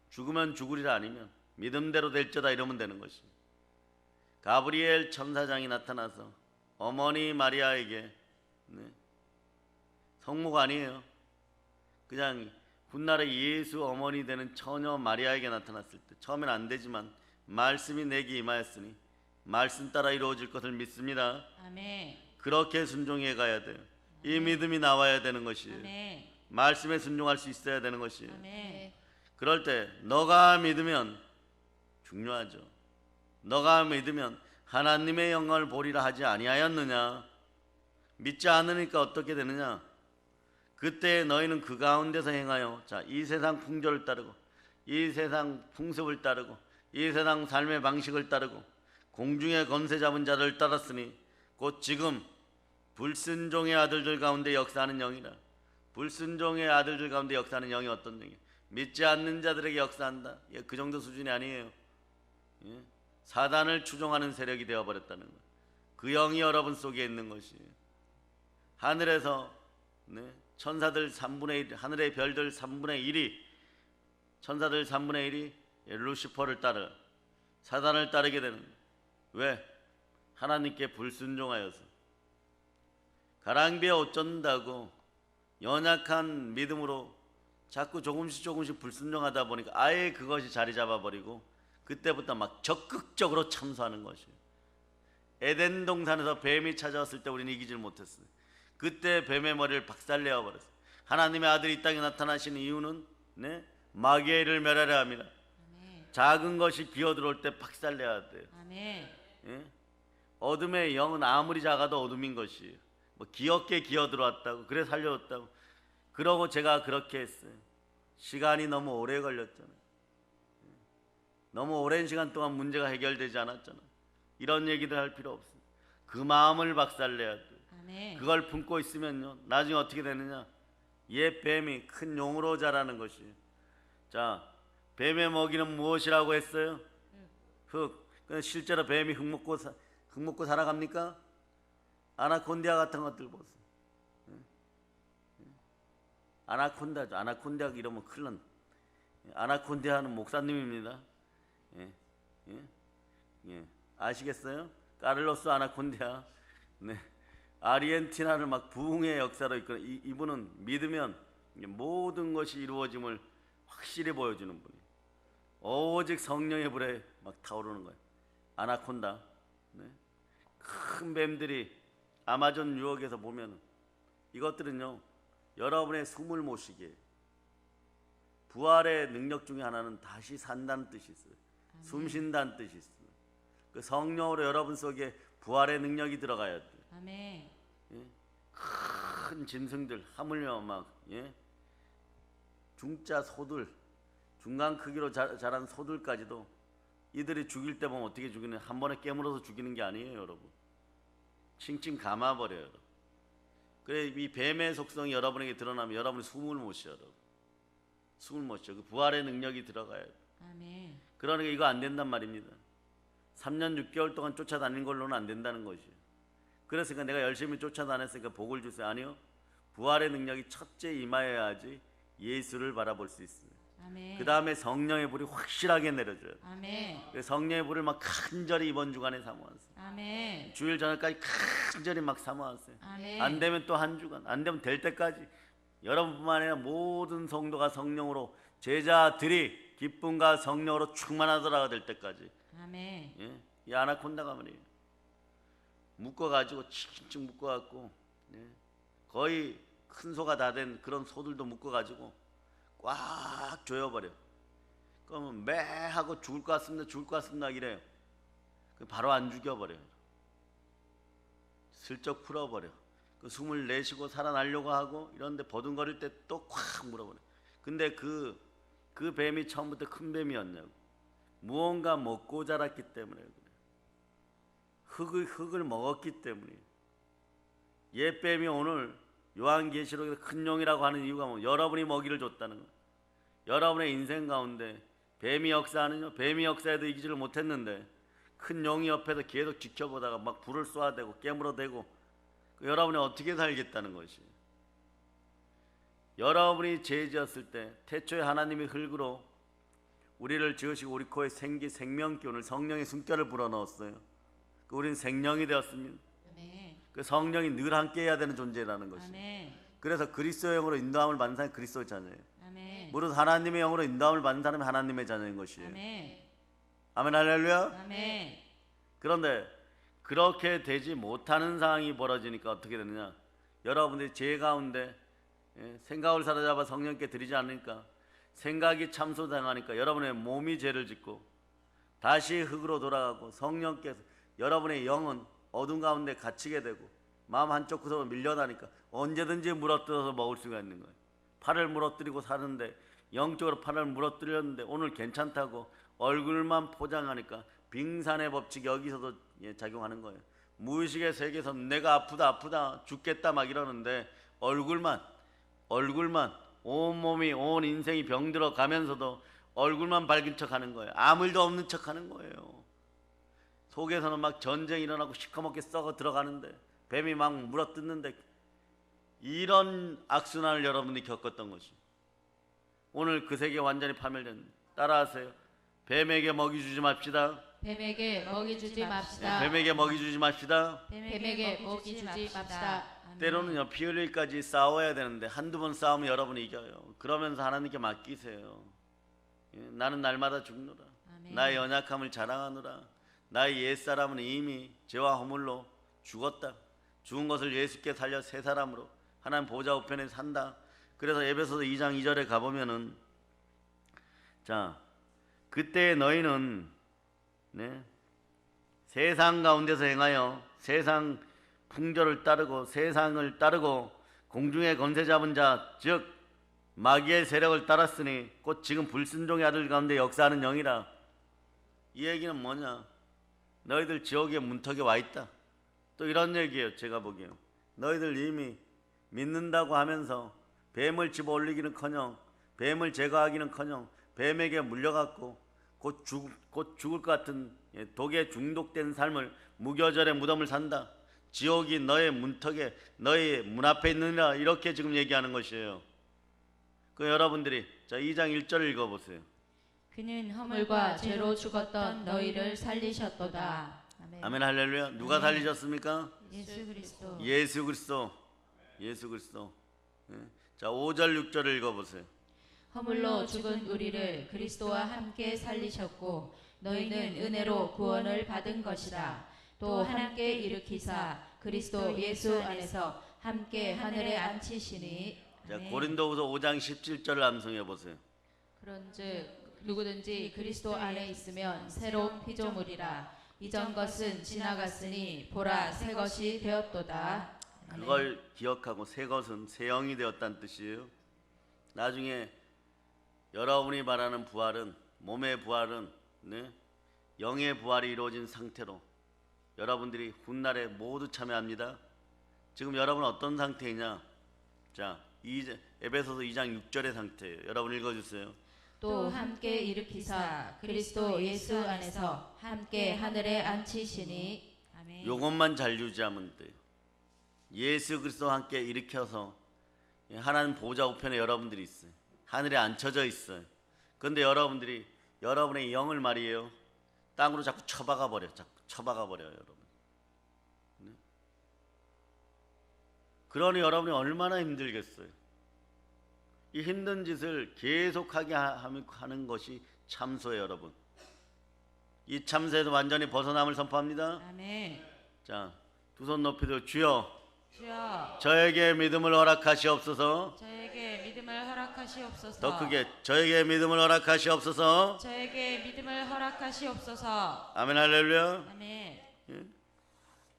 Speaker 1: 죽으면 죽으리라 아니면 믿음대로 될지어다 이러면 되는 것이에요. 가브리엘 천사장이 나타나서 어머니 마리아에게, 성모가 아니에요, 그냥 훗날에 예수 어머니 되는 처녀 마리아에게 나타났을 때 처음엔 안 되지만 말씀이 내게 임하였으니 말씀 따라 이루어질 것을 믿습니다.
Speaker 2: 아멘.
Speaker 1: 그렇게 순종해 가야 돼요. 이 믿음이 나와야 되는 것이에요.
Speaker 2: 아멘.
Speaker 1: 말씀에 순종할 수 있어야 되는 것이에요.
Speaker 2: 아멘.
Speaker 1: 그럴 때 너가 믿으면, 중요하죠, 너가 믿으면 하나님의 영광을 보리라 하지 아니하였느냐. 믿지 않으니까 어떻게 되느냐. 그때 너희는 그 가운데서 행하여, 자, 이 세상 풍조를 따르고 이 세상 풍습을 따르고 이 세상 삶의 방식을 따르고 공중의 권세 잡은 자를 따랐으니 곧 지금 불순종의 아들들 가운데 역사하는 영이라. 불순종의 아들들 가운데 역사하는 영이 어떤 영이에요? 믿지 않는 자들에게 역사한다. 그 정도 수준이 아니에요. 사단을 추종하는 세력이 되어버렸다는 거예요. 그 영이 여러분 속에 있는 것이에요. 하늘에서, 천사들 3분의 1, 하늘의 별들 3분의 1이, 천사들 3분의 1이 루시퍼를 따라 사단을 따르게 되는 거예요. 왜? 하나님께 불순종하여서. 가랑비에 옷 젖는다고 연약한 믿음으로 자꾸 조금씩 불순종하다 보니까 아예 그것이 자리 잡아버리고 그때부터 막 적극적으로 참소하는 것이에요. 에덴 동산에서 뱀이 찾아왔을 때 우리는 이기질 못했어요. 그때 뱀의 머리를 박살내어 버렸어요. 하나님의 아들이 이 땅에 나타나신 이유는 마귀의 일을 멸하려 합니다.
Speaker 2: 아멘.
Speaker 1: 작은 것이 기어들어올 때 박살내야 돼요.
Speaker 2: 아멘.
Speaker 1: 예? 어둠의 영은 아무리 작아도 어둠인 것이에요. 뭐 기어게 기어들어왔다고 그래 살려줬다고 그러고 제가 그렇게 했어요. 시간이 너무 오래 걸렸잖아요. 너무 오랜 시간 동안 문제가 해결되지 않았잖아요. 이런 얘기들 할 필요 없어요. 그 마음을 박살내야 돼요.
Speaker 2: 아멘.
Speaker 1: 그걸 품고 있으면요 나중에 어떻게 되느냐, 옛 뱀이 큰 용으로 자라는 것이에요. 자, 뱀의 먹이는 무엇이라고 했어요? 흙. 근데 실제로 뱀이 흙 먹고 살아갑니까? 아나콘디아 같은 것들 보세요. 아나콘다죠. 아나콘디아 이러면 큰일 난. 아나콘디아는 목사님입니다. 아시겠어요? 카를로스 아나콘디아. 네. 아르헨티나를 막 부흥의 역사로 이끌어. 이분은 믿으면 모든 것이 이루어짐을 확실히 보여주는 분이에요. 오직 성령의 불에 막 타오르는 거예요. 아나콘다. 네. 큰 뱀들이 아마존 유역에서 보면 이것들은요 여러분의 숨을 못 쉬게 해요. 부활의 능력 중에 하나는 다시 산다는 뜻이 있어요. 숨 쉰다는 뜻이 있어요. 그 성령으로 여러분 속에 부활의 능력이 들어가야 돼요.
Speaker 2: 아멘.
Speaker 1: 큰 짐승들 하물며 막 중짜 소들, 중간 크기로 자란 소들까지도 이들이 죽일 때 보면 어떻게 죽이는, 한 번에 깨물어서 죽이는 게 아니에요 여러분. 칭칭 감아버려요. 그래 이 뱀의 속성이 여러분에게 드러나면 여러분이 숨을 못 쉬어요. 숨을 못 쉬어. 그 부활의 능력이 들어가야 돼요.
Speaker 2: 아멘.
Speaker 1: 그러니까 이거 안 된단 말입니다. 3년 6개월 동안 쫓아다닌 걸로는 안 된다는 것이에요. 그래서 내가 열심히 쫓아다녔으니까 복을 주세요. 아니요. 부활의 능력이 첫째 임하여야지 예수를 바라볼 수 있어요.
Speaker 2: 아멘.
Speaker 1: 그 다음에 성령의 불이 확실하게 내려져요.
Speaker 2: 아멘.
Speaker 1: 성령의 불을 막 간절히 이번 주간에 사모하세요.
Speaker 2: 아멘.
Speaker 1: 주일 저녁까지 간절히 막 사모하세요.
Speaker 2: 아멘.
Speaker 1: 안 되면 또 한 주간, 안 되면 될 때까지 여러분뿐만 아니라 모든 성도가 성령으로, 제자들이 기쁨과 성령으로 충만하더라가 될 때까지.
Speaker 2: 아멘.
Speaker 1: 이 아나콘다가 말이에요. 묶어가지고 칭칭 묶어갖고 거의 큰 소가 다 된 그런 소들도 묶어가지고 꽉 조여버려. 그러면 매 하고 죽을 것 같습니다 이래요. 바로 안 죽여버려요. 슬쩍 풀어버려. 그 숨을 내쉬고 살아나려고 하고 이런데 버둥거릴 때 또 콱 물어버려. 근데 그 뱀이 처음부터 큰 뱀이었냐고. 무언가 먹고 자랐기 때문에 그래. 흙을 먹었기 때문에. 옛 뱀이 오늘 요한계시록에서 큰 용이라고 하는 이유가 뭐 여러분이 먹이를 줬다는 거예요. 여러분의 인생 가운데 뱀이 역사하는요, 뱀이 역사에도 이기지를 못했는데 큰 용이 옆에서 계속 지켜보다가 막 불을 쏘아대고 깨물어대고 여러분이 어떻게 살겠다는 것이에요. 여러분이 죄 지었을 때 태초에 하나님이 흙으로 우리를 지으시고 우리 코에 생명기운을, 성령의 숨결을 불어넣었어요. 우리는 생명이 되었습니다.
Speaker 2: 아멘.
Speaker 1: 그 성령이 늘 함께 해야 되는 존재라는 것이에요.
Speaker 2: 아멘.
Speaker 1: 그래서 그리스도의 영으로 인도함을 받는 사람이 그리스도의 자녀예요.
Speaker 2: 아멘.
Speaker 1: 무릇 하나님의 영으로 인도함을 받는 사람이 하나님의 자녀인 것이에요.
Speaker 2: 아멘.
Speaker 1: 아멘 할렐루야.
Speaker 2: 아멘.
Speaker 1: 그런데 그렇게 되지 못하는 상황이 벌어지니까 어떻게 되느냐, 여러분들이 죄 가운데 생각을 사로잡아 성령께 드리지 않으니까 생각이 참소당하니까 여러분의 몸이 죄를 짓고 다시 흙으로 돌아가고 성령께서 여러분의 영은 어둠 가운데 갇히게 되고 마음 한쪽 구석으로 밀려나니까 언제든지 물어뜯어서 먹을 수가 있는 거예요. 팔을 물어뜨리고 사는데 영적으로 팔을 물어뜨렸는데 오늘 괜찮다고 얼굴만 포장하니까 빙산의 법칙이 여기서도 작용하는 거예요. 무의식의 세계에서 내가 아프다 죽겠다 막 이러는데 얼굴만 온몸이 온 인생이 병들어 가면서도 얼굴만 밝은 척하는 거예요. 아무 일도 없는 척하는 거예요. 속에서는 막 전쟁이 일어나고 시커멓게 썩어 들어가는데 뱀이 막 물어뜯는데 이런 악순환을 여러분이 겪었던 것이 오늘 그 세계 완전히 파멸된. 따라하세요. 뱀에게 먹이 주지 맙시다.
Speaker 2: 뱀에게 먹이 주지 맙시다.
Speaker 1: 뱀에게 먹이 주지 맙시다.
Speaker 2: 뱀에게 먹이 주지 맙시다. 아멘.
Speaker 1: 때로는요 피 흘릴까지 싸워야 되는데 한두 번 싸우면 여러분이 이겨요. 그러면서 하나님께 맡기세요. 나는 날마다 죽노라.
Speaker 2: 아멘.
Speaker 1: 나의 연약함을 자랑하노라. 나의 옛사람은 이미 죄와 허물로 죽었다. 죽은 것을 예수께 살려 새 사람으로 하나님 보좌 우편에 산다. 그래서 에베소서 2장 2절에 가보면은 자 그때 너희는 세상 가운데서 행하여 세상 풍조를 따르고 세상을 따르고 공중의 권세 잡은 자 즉 마귀의 세력을 따랐으니 곧 지금 불순종의 아들 가운데 역사하는 영이라. 이 얘기는 뭐냐? 너희들 지옥의 문턱에 와 있다. 또 이런 얘기예요. 제가 보기에요. 너희들 이미 믿는다고 하면서 뱀을 집어 올리기는커녕 뱀을 제거하기는커녕 뱀에게 물려갖고 곧 죽을 것 같은 독에 중독된 삶을 무교절의 무덤을 산다. 지옥이 너의 문턱에 너의 문 앞에 있느니라. 이렇게 지금 얘기하는 것이에요. 그 여러분들이 자 2장 1절을 읽어보세요.
Speaker 2: 그는 허물과 죄로 죽었던 너희를 살리셨도다. 아멘.
Speaker 1: 아멘 할렐루야. 누가 살리셨습니까?
Speaker 2: 예수 그리스도.
Speaker 1: 예수 그리스도. 예수 그리스도. 자 5절 6절을 읽어보세요.
Speaker 2: 허물로 죽은 우리를 그리스도와 함께 살리셨고 너희는 은혜로 구원을 받은 것이다. 또 하나님께 일으키사 그리스도 예수 안에서 함께 하늘에 앉히시니.
Speaker 1: 자 고린도후서 5장 17절을 암송해 보세요.
Speaker 2: 그런즉 누구든지 그리스도 안에 있으면 새로운 피조물이라. 이전 것은 지나갔으니 보라 새 것이 되었도다.
Speaker 1: 그걸 기억하고 새 것은 새 영이 되었다는 뜻이에요. 나중에 여러분이 말하는 부활은 몸의 부활은 영의 부활이 이루어진 상태로 여러분들이 훗날에 모두 참여합니다. 지금 여러분 어떤 상태이냐? 자 에베소서 2장 6절의 상태예요. 여러분 읽어주세요.
Speaker 2: 또 함께 일으키사 그리스도 예수 안에서 함께 하늘에 앉히시니. 아멘.
Speaker 1: 요것만 잘 유지하면 돼요. 예수 그리스도와 함께 일으켜서 하나님 보좌 우편에 여러분들이 있어요. 하늘에 앉혀져 있어요. 그런데 여러분들이 여러분의 영을 말이에요 땅으로 자꾸 쳐박아 버려요. 여러분. 그러니 여러분이 얼마나 힘들겠어요. 이 힘든 짓을 계속하게 하는 것이 참소예요. 여러분. 이 참소에서 완전히 벗어남을 선포합니다.
Speaker 2: 아멘.
Speaker 1: 자, 두 손 높이 들어 주여
Speaker 2: 주여
Speaker 1: 저에게 믿음을 허락하시옵소서.
Speaker 2: 저에게 믿음을 허락하시옵소서.
Speaker 1: 더 크게 저에게 믿음을 허락하시옵소서.
Speaker 2: 저에게 믿음을 허락하시옵소서.
Speaker 1: 아멘 할렐루야.
Speaker 2: 아멘.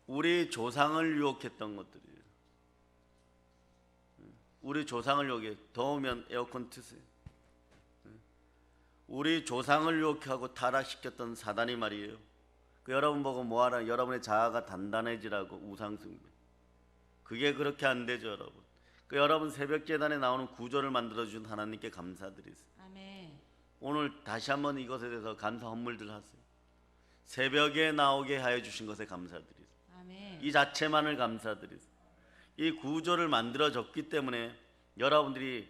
Speaker 1: 우리 조상을 유혹했던 것들이에요. 우리 조상을 유혹해. 더우면 에어컨 트세요. 우리 조상을 유혹하고 타락시켰던 사단이 말이에요. 그 여러분 보고 뭐하라? 여러분의 자아가 단단해지라고 우상숭배. 그게 그렇게 안 되죠, 여러분. 그 여러분 새벽 제단에 나오는 구조를 만들어 주신 하나님께 감사드리세요.
Speaker 2: 아멘.
Speaker 1: 오늘 다시 한번 이것에 대해서 감사 헌물들 하세요. 새벽에 나오게 하여 주신 것에 감사드리세요.
Speaker 2: 아멘.
Speaker 1: 이 자체만을 감사드리세요. 이 구조를 만들어 줬기 때문에 여러분들이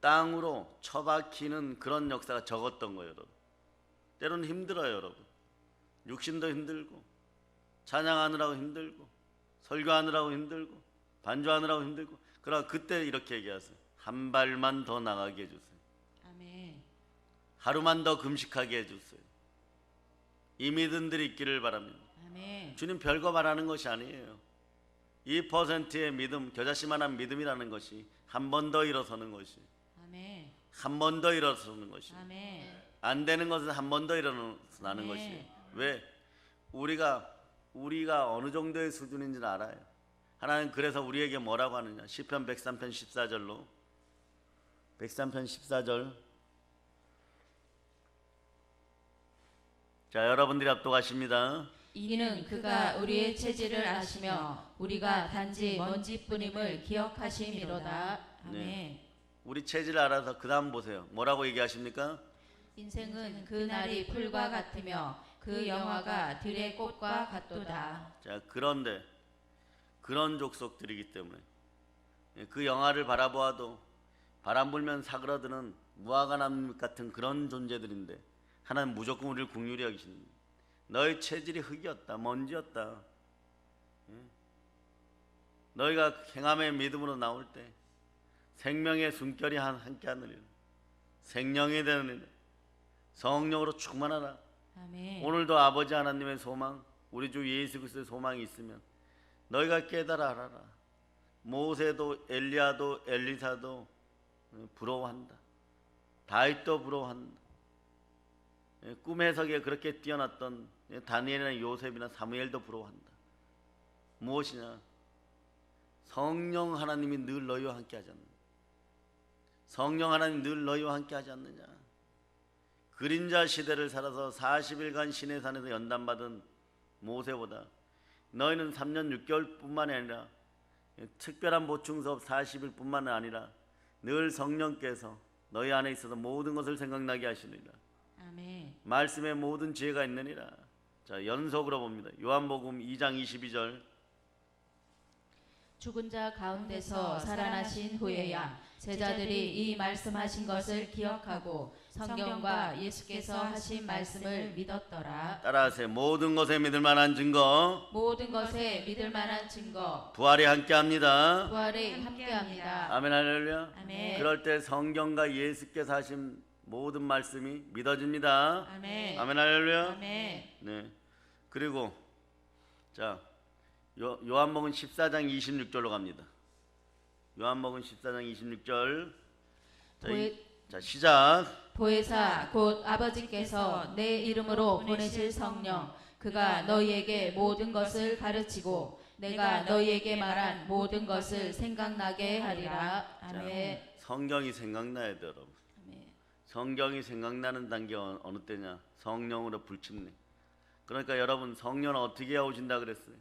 Speaker 1: 땅으로 처박히는 그런 역사가 적었던 거예요, 여러분. 때로는 힘들어요, 여러분. 육신도 힘들고 찬양하느라고 힘들고 설교하느라고 힘들고 반주하느라고 힘들고 그러나 그때 이렇게 얘기하세요. 한 발만 더 나가게 해주세요.
Speaker 2: 아멘.
Speaker 1: 하루만 더 금식하게 해주세요. 이 믿음들이 있기를 바랍니다.
Speaker 2: 아멘.
Speaker 1: 주님 별거 바라는 것이 아니에요. 2%의 믿음, 겨자씨만한 믿음이라는 것이 한 번 더 일어서는 것이,
Speaker 2: 아멘.
Speaker 1: 한 번 더 일어서는 것이,
Speaker 2: 아멘.
Speaker 1: 안 되는 것은 한 번 더 일어나는 것이. 왜? 우리가 어느 정도의 수준인지는 알아요. 하나님 그래서 우리에게 뭐라고 하느냐? 시편 103편 14절로 103편 14절. 자, 여러분들이 압도하십니다.
Speaker 2: 이는 그가 우리의 체질을 아시며 우리가 단지 먼지뿐임을 기억하심이로다. 아멘.
Speaker 1: 네. 우리 체질을 알아서 그 다음 보세요. 뭐라고 얘기하십니까?
Speaker 2: 인생은 그 날이 풀과 같으며 그 영화가 들의 꽃과 같도다.
Speaker 1: 자, 그런데 그런 족속들이기 때문에 그 영화를 바라보아도 바람 불면 사그러드는 무화과나무 같은 그런 존재들인데 하나님 무조건 우리를 긍휼히 여기십니다. 너희 체질이 흙이었다, 먼지였다. 너희가 행함의 믿음으로 나올 때 생명의 숨결이 함께 하느니라. 생명이 되느니라. 성령으로 충만하라.
Speaker 2: 아멘.
Speaker 1: 오늘도 아버지 하나님의 소망, 우리 주 예수 그리스도의 소망이 있으면 너희가 깨달아 알아라. 모세도 엘리야도 엘리사도 부러워한다. 다윗도 부러워한다. 꿈 해석에 그렇게 뛰어났던 다니엘이나 요셉이나 사무엘도 부러워한다. 무엇이냐? 성령 하나님이 늘 너희와 함께 하지 않느냐. 성령 하나님 늘 너희와 함께 하지 않느냐. 그림자 시대를 살아서 40일간 시내산에서 연단받은 모세보다 너희는 3년 6개월뿐만 아니라 특별한 보충수업 40일뿐만 아니라 늘 성령께서 너희 안에 있어서 모든 것을 생각나게 하시느니라.
Speaker 2: 아멘.
Speaker 1: 말씀에 모든 지혜가 있느니라. 자, 연속으로 봅니다. 요한복음 2장 22절.
Speaker 2: 죽은 자 가운데서 살아나신 후에야 제자들이 이 말씀하신 것을 기억하고 성경과 예수께서 하신 말씀을 믿었더라.
Speaker 1: 따라하세요. 모든 것에 믿을 만한 증거.
Speaker 2: 모든 것에 믿을 만한 증거.
Speaker 1: 부활이 함께합니다.
Speaker 2: 부활에 함께합니다.
Speaker 1: 아멘 할렐루야.
Speaker 2: 아멘.
Speaker 1: 그럴 때 성경과 예수께서 하신 모든 말씀이 믿어집니다.
Speaker 2: 아멘.
Speaker 1: 아멘 할렐루야.
Speaker 2: 아멘.
Speaker 1: 네. 그리고 자, 요한복음 14장 26절로 갑니다. 요한복음 14장 26절. 자, 시작.
Speaker 2: 보혜사 곧 아버지께서 내 이름으로 보내실 성령 그가 너희에게 모든 것을 가르치고 내가 너희에게 말한 모든 것을 생각나게 하리라. 아멘.
Speaker 1: 자, 성경이 생각나야 돼, 여러분.
Speaker 2: 아멘.
Speaker 1: 성경이 생각나는 단계가 어느 때냐? 성령으로 불침례. 그러니까 여러분 성령은 어떻게 오신다 그랬어요?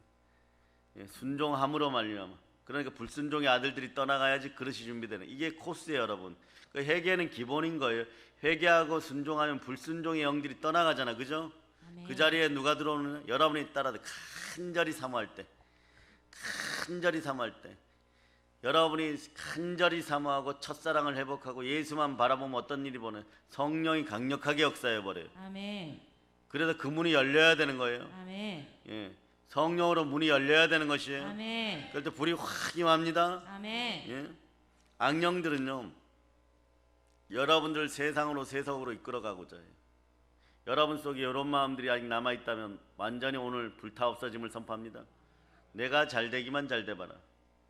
Speaker 1: 순종함으로 말미암아. 그러니까 불순종의 아들들이 떠나가야지 그릇이 준비되는, 이게 코스예요, 여러분. 그 회개는 기본인 거예요. 회개하고 순종하면 불순종의 영들이 떠나가잖아, 그죠?
Speaker 2: 아멘.
Speaker 1: 그 자리에 누가 들어오느냐? 여러분이 따라서 간절히 사모할 때, 간절히 사모할 때, 여러분이 간절히 사모하고 첫사랑을 회복하고 예수만 바라보면 어떤 일이 보내? 성령이 강력하게 역사해 버려요.
Speaker 2: 아멘.
Speaker 1: 그래서 그 문이 열려야 되는 거예요.
Speaker 2: 아멘.
Speaker 1: 예, 성령으로 문이 열려야 되는 것이에요.
Speaker 2: 아멘.
Speaker 1: 그럴 때 불이 확 임합니다.
Speaker 2: 아멘.
Speaker 1: 예? 악령들은요, 여러분들 세상으로 세속으로 이끌어가고자 해요. 여러분 속에 이런 마음들이 아직 남아있다면 완전히 오늘 불타 없어짐을 선포합니다. 내가 잘 되기만 잘 돼봐라.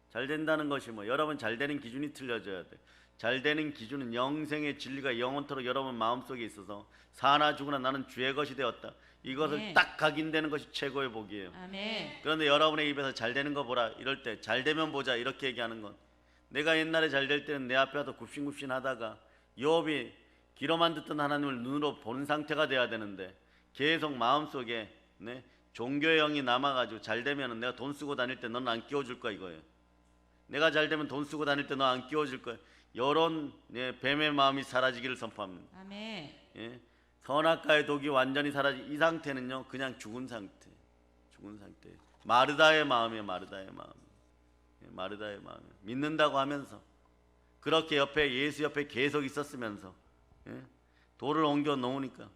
Speaker 1: 잘 된다는 것이 뭐, 여러분 잘 되는 기준이 틀려져야 돼. 잘 되는 기준은 영생의 진리가 영원토록 여러분 마음속에 있어서 사나 죽으나 나는 주의 것이 되었다. 이것을
Speaker 2: 네.
Speaker 1: 딱 각인되는 것이 최고의 복이에요.
Speaker 2: 아멘.
Speaker 1: 그런데 여러분의 입에서 잘 되는 거 보라 이럴 때, 잘 되면 보자 이렇게 얘기하는 건, 내가 옛날에 잘 될 때는 내 앞에 와서 굽신굽신 하다가 욥이 귀로만 듣던 하나님을 눈으로 본 상태가 돼야 되는데 계속 마음속에 종교의 영이 남아가지고 잘 되면 내가 돈 쓰고 다닐 때 너는 안 끼워줄 거야 이거예요. 내가 잘 되면 돈 쓰고 다닐 때 너 안 끼워줄 거야. 이런 뱀의 마음이 사라지기를 선포합니다.
Speaker 2: 아멘.
Speaker 1: 예? 선악과의 독이 완전히 사라지, 이 상태는요 그냥 죽은 상태. 죽은 상태. 마르다의 마음이에요. 마르다의 마음. 예, 마르다의 마음. 믿는다고 하면서 그렇게 옆에, 예수 옆에 계속 있었으면서 돌을 옮겨 놓으니까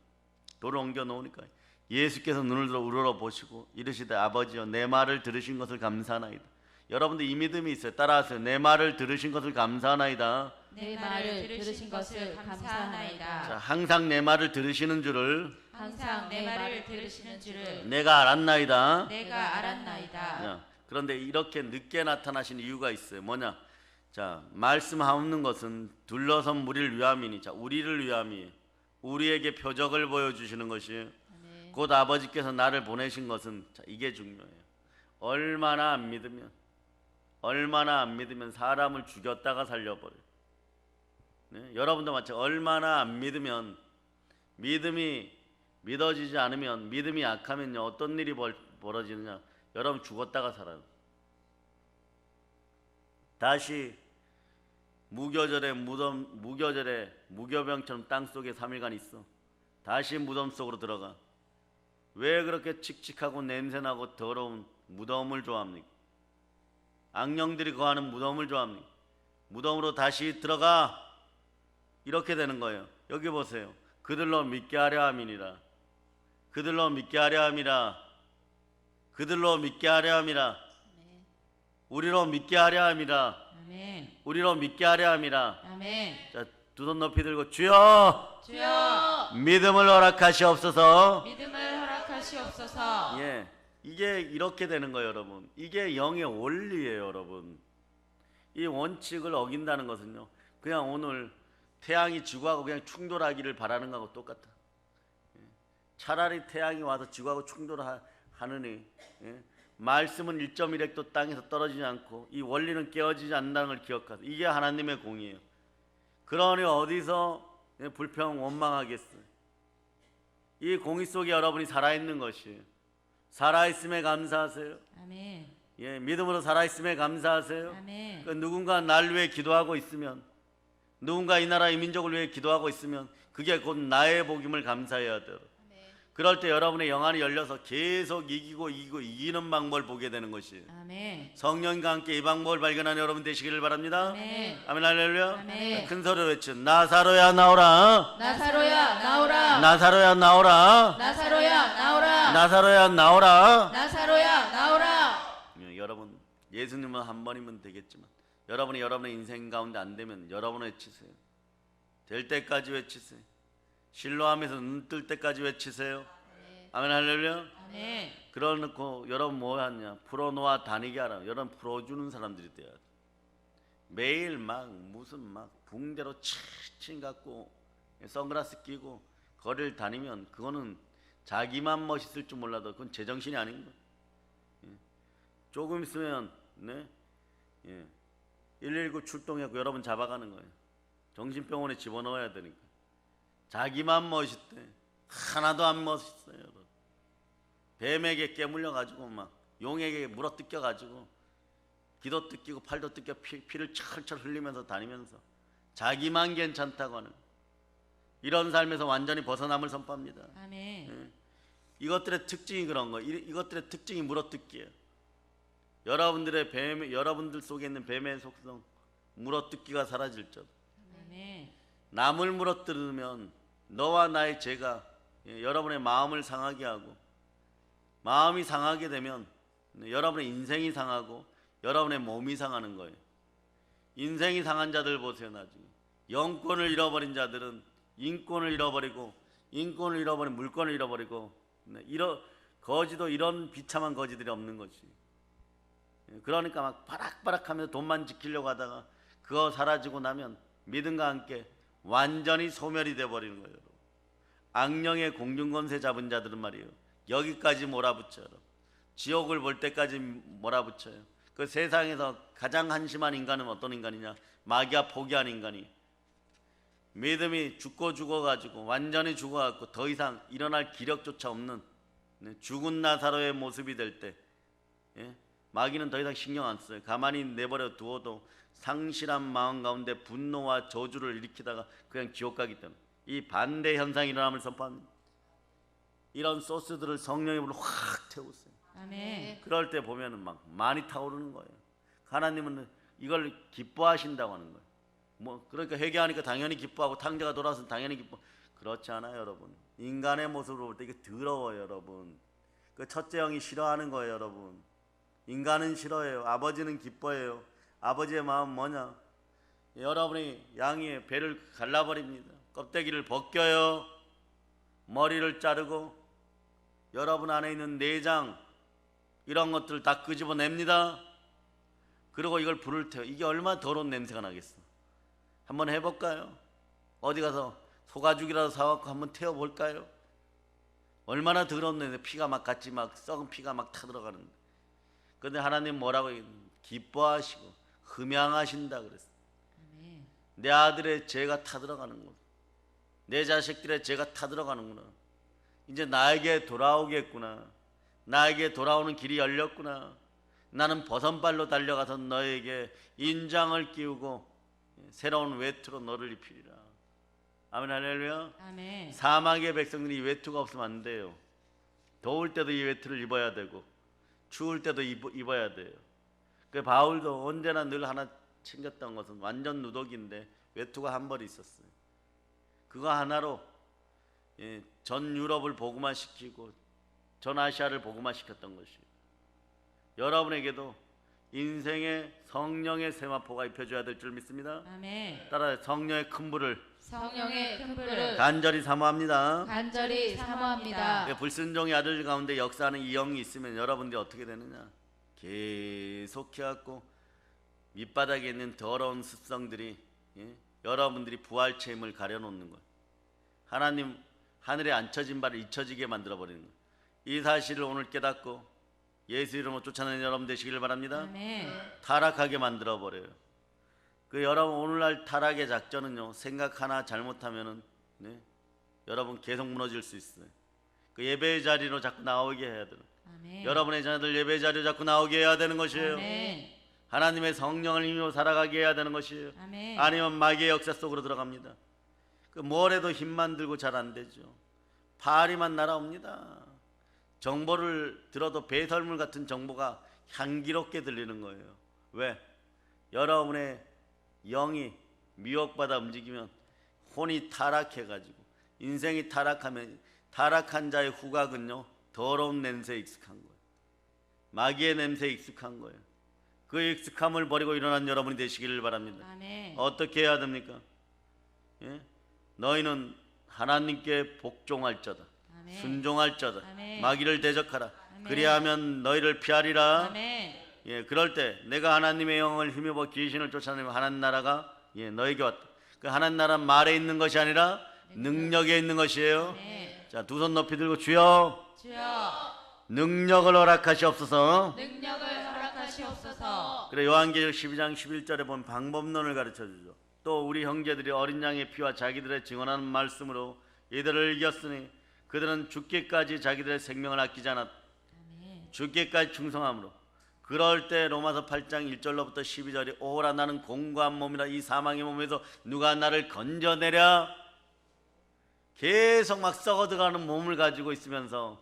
Speaker 1: 예수께서 눈을 들어 우러러 보시고 이르시되 아버지여 내 말을 들으신 것을 감사하나이다. 여러분들 이 믿음이 있어요. 따라하세요. 내 말을 들으신 것을 감사하나이다.
Speaker 2: 내 말을 들으신 것을 감사하나이다.
Speaker 1: 자, 항상 내 말을 들으시는 줄을
Speaker 2: 항상 내 말을 들으시는 줄을
Speaker 1: 내가 알았나이다.
Speaker 2: 내가 알았나이다.
Speaker 1: 자, 그런데 이렇게 늦게 나타나신 이유가 있어요. 뭐냐? 자, 말씀하옵는 것은 둘러선 무리를 위함이니, 자, 우리를 위함이에요. 우리에게 표적을 보여주시는 것이에요.
Speaker 2: 아멘.
Speaker 1: 곧 아버지께서 나를 보내신 것은, 자, 이게 중요해요. 얼마나 안 믿으면 사람을 죽였다가 살려버려요. 네? 여러분도 마찬가지. 얼마나 안 믿으면, 믿음이 믿어지지 않으면, 믿음이 약하면요 어떤 일이 벌어지느냐? 여러분 죽었다가 살아요. 다시 무교절에 무교병처럼 땅속에 3일간 있어. 다시 무덤 속으로 들어가. 왜 그렇게 칙칙하고 냄새나고 더러운 무덤을 좋아합니까? 악령들이 거하는 무덤을 좋아합니까? 무덤으로 다시 들어가. 이렇게 되는 거예요. 여기 보세요. 그들로 믿게 하려 함이니라. 그들로 믿게 하려 함이라. 그들로 믿게 하려 함이라. 우리로 믿게 하려 함이라.
Speaker 2: 아멘.
Speaker 1: 우리로 믿게 하려 함이라.
Speaker 2: 아멘.
Speaker 1: 자, 두 손 높이 들고 주여
Speaker 2: 주여
Speaker 1: 믿음을 허락하시옵소서.
Speaker 2: 믿음을 허락하시옵소서.
Speaker 1: 예, 이게 이렇게 되는 거예요, 여러분. 이게 영의 원리예요, 여러분. 이 원칙을 어긴다는 것은요, 그냥 오늘 태양이 지구하고 그냥 충돌하기를 바라는 거하고 똑같아. 차라리 태양이 와서 지구하고 충돌하느니, 말씀은 1.1획도 땅에서 떨어지지 않고 이 원리는 깨어지지 않는다는 걸 기억하세요. 이게 하나님의 공이에요. 그러니 어디서 불평 원망하겠어요? 이 공의 속에 여러분이 살아있는 것이에요. 살아있음에 감사하세요.
Speaker 2: 아멘.
Speaker 1: 예, 믿음으로 살아있음에 감사하세요.
Speaker 2: 아멘.
Speaker 1: 그 누군가 날 위해 기도하고 있으면, 누군가 이 나라 이 민족을 위해 기도하고 있으면 그게 곧 나의 복임을 감사해야 돼요. 그럴 때 여러분의 영안이 열려서 계속 이기는 방법을 보게 되는 것이에요.
Speaker 2: 아멘.
Speaker 1: 성령과 함께 이 방법을 발견하는 여러분 되시기를 바랍니다.
Speaker 2: 아멘.
Speaker 1: 아멘. 할렐루야.
Speaker 2: 아멘.
Speaker 1: 큰 소리로 외쳐 나사로야 나오라.
Speaker 2: 나사로야 나오라.
Speaker 1: 나사로야 나오라.
Speaker 2: 나사로야 나오라.
Speaker 1: 나사로야 나오라.
Speaker 2: 나사로야 나오라.
Speaker 1: 여러분, 예수님은 한 번이면 되겠지만 여러분이 여러분의 인생 가운데 안 되면 여러분 외치세요. 될 때까지 외치세요. 실로하면서 눈 뜰 때까지 외치세요. 아멘. 할렐루야.
Speaker 2: 아멘.
Speaker 1: 그러놓고 여러분 뭐 하냐, 풀어놓아 다니게 하라. 여러분 풀어주는 사람들이 돼야 돼. 매일 무슨 붕대로 칭칭 갖고 선글라스 끼고 거리를 다니면 그거는 자기만 멋있을 줄 몰라도 그건 제정신이 아닌 거예요. 조금 있으면 119 출동해서 여러분 잡아가는 거예요. 정신병원에 집어넣어야 되니까. 자기만 멋있대. 하나도 안 멋있어요. 여러분. 뱀에게 깨물려 가지고 용에게 물어 뜯겨 가지고 기도 뜯기고 팔도 뜯겨 피를 철철 흘리면서 다니면서 자기만 괜찮다고 하는, 이런 삶에서 완전히 벗어남을 선포합니다.
Speaker 2: 아멘.
Speaker 1: 이것들의 특징이 그런 거예요. 이것들의 특징이 물어뜯기예요. 여러분들 속에 있는 뱀의 속성, 물어뜯기가 사라질 것.
Speaker 2: 아멘.
Speaker 1: 남을 물어뜯으면 너와 나의 죄가 여러분의 마음을 상하게 하고, 마음이 상하게 되면 여러분의 인생이 상하고 여러분의 몸이 상하는 거예요. 인생이 상한 자들 보세요. 나중에 영권을 잃어버린 자들은 인권을 잃어버리고, 인권을 잃어버린 물권을 잃어버리고, 거지도 이런 비참한 거지들이 없는 것이. 그러니까 바락바락하면서 돈만 지키려고 하다가 그거 사라지고 나면 믿음과 함께 완전히 소멸이 돼버리는 거예요. 악령의 공중권세 잡은 자들은 말이에요, 여기까지 몰아붙여요. 지옥을 볼 때까지 몰아붙여요. 그 세상에서 가장 한심한 인간은 어떤 인간이냐? 마귀가 포기한 인간이, 믿음이 죽어가지고 완전히 죽어갖고 더 이상 일어날 기력조차 없는 죽은 나사로의 모습이 될 때, 마귀는 더 이상 신경 안 써요. 가만히 내버려 두어도 상실한 마음 가운데 분노와 저주를 일으키다가 그냥 지옥 가기 때문에 이 반대 현상이 일어남을 선포합니다. 이런 소스들을 성령의 불로 확 태우세요.
Speaker 2: 아멘.
Speaker 1: 그럴 때 보면은 많이 타오르는 거예요. 하나님은 이걸 기뻐하신다고 하는 거예요. 그러니까 회개하니까 당연히 기뻐하고 탕자가 돌아와서 당연히 기뻐. 그렇지 않아요, 여러분. 인간의 모습으로 볼 때 이게 더러워요, 여러분. 그 첫째 영이 싫어하는 거예요, 여러분. 인간은 싫어해요. 아버지는 기뻐해요. 아버지의 마음 뭐냐? 여러분이 양의 배를 갈라버립니다. 껍데기를 벗겨요. 머리를 자르고 여러분 안에 있는 내장 이런 것들을 다 끄집어냅니다. 그리고 이걸 불을 태워. 이게 얼마나 더러운 냄새가 나겠어. 한번 해볼까요? 어디 가서 소가죽이라도 사갖고 한번 태워볼까요? 얼마나 더러운 냄새. 피가 같이 썩은 피가 타들어가는데. 그런데 하나님 뭐라고 기뻐하시고 흠양하신다 그랬어요.
Speaker 2: 아멘.
Speaker 1: 내 아들의 죄가 타들어가는구나. 내 자식들의 죄가 타들어가는구나. 이제 나에게 돌아오겠구나. 나에게 돌아오는 길이 열렸구나. 나는 버선발로 달려가서 너에게 인장을 끼우고 새로운 외투로 너를 입히리라. 아멘. 할렐루야.
Speaker 2: 아멘.
Speaker 1: 사막의 백성들이 이 외투가 없으면 안 돼요. 더울 때도 이 외투를 입어야 되고 추울 때도 입어야 돼요. 그 바울도 언제나 늘 하나 챙겼던 것은 완전 누더기인데 외투가 한 벌이 있었어요. 그거 하나로 전 유럽을 복음화 시키고 전 아시아를 복음화 시켰던 것이에요. 여러분에게도 인생의 성령의 세마포가 입혀줘야 될 줄 믿습니다.
Speaker 2: 아멘.
Speaker 1: 따라 성령의 큰 불을
Speaker 2: 성령의 큰 불을
Speaker 1: 간절히 사모합니다.
Speaker 2: 간절히 사모합니다.
Speaker 1: 불순종의 아들 가운데 역사하는 이 영이 있으면 여러분들이 어떻게 되느냐? 계속해갖고 밑바닥에 있는 더러운 습성들이 여러분들이 부활 체험을 가려놓는 거예요. 하나님 하늘에 앉혀진 바를 잊혀지게 만들어버리는 거예요. 이 사실을 오늘 깨닫고 예수 이름으로 쫓아내는 여러분 되시길 바랍니다.
Speaker 2: 아멘.
Speaker 1: 타락하게 만들어버려요. 그 여러분 오늘날 타락의 작전은요, 생각 하나 잘못하면은 여러분 계속 무너질 수 있어요. 그 예배의 자리로 자꾸 나오게 해야 돼요.
Speaker 2: 아멘.
Speaker 1: 여러분의 자녀들 예배의 자리로 자꾸 나오게 해야 되는 것이에요.
Speaker 2: 아멘.
Speaker 1: 하나님의 성령을 힘으로 살아가게 해야 되는 것이에요.
Speaker 2: 아멘.
Speaker 1: 아니면 마귀의 역사 속으로 들어갑니다. 그 뭘 해도 힘만 들고 잘 안 되죠. 파리만 날아옵니다. 정보를 들어도 배설물 같은 정보가 향기롭게 들리는 거예요. 왜? 여러분의 영이 미혹받아 움직이면 혼이 타락해가지고 인생이 타락하면 타락한 자의 후각은요, 더러운 냄새에 익숙한 거예요. 마귀의 냄새에 익숙한 거예요. 그 익숙함을 버리고 일어난 여러분이 되시기를 바랍니다.
Speaker 2: 아멘.
Speaker 1: 어떻게 해야 됩니까? 너희는 하나님께 복종할 자다.
Speaker 2: 아멘.
Speaker 1: 순종할 자다.
Speaker 2: 아멘.
Speaker 1: 마귀를 대적하라.
Speaker 2: 아멘.
Speaker 1: 그리하면 너희를 피하리라.
Speaker 2: 아멘.
Speaker 1: 그럴 때 내가 하나님의 영을 힘입어 귀신을 쫓아내면 하나님 나라가 너에게 왔다. 그 하나님 나라는 말에 있는 것이 아니라 능력에 있는 것이에요.
Speaker 2: 아멘.
Speaker 1: 자, 두 손 높이 들고 주여
Speaker 2: 주여
Speaker 1: 능력을 허락하시옵소서.
Speaker 2: 능력을 허락하시옵소서.
Speaker 1: 그래, 요한계시록 12장 11절에 보면 방법론을 가르쳐 주죠. 또 우리 형제들이 어린 양의 피와 자기들의 증언하는 말씀으로 이들을 이겼으니 그들은 죽기까지 자기들의 생명을 아끼지 않았다.
Speaker 2: 아멘.
Speaker 1: 죽기까지 충성함으로. 그럴 때 로마서 8장 1절로부터 12절이 오라 나는 공고한 몸이라 이 사망의 몸에서 누가 나를 건져내랴. 계속 막 썩어들어가는 몸을 가지고 있으면서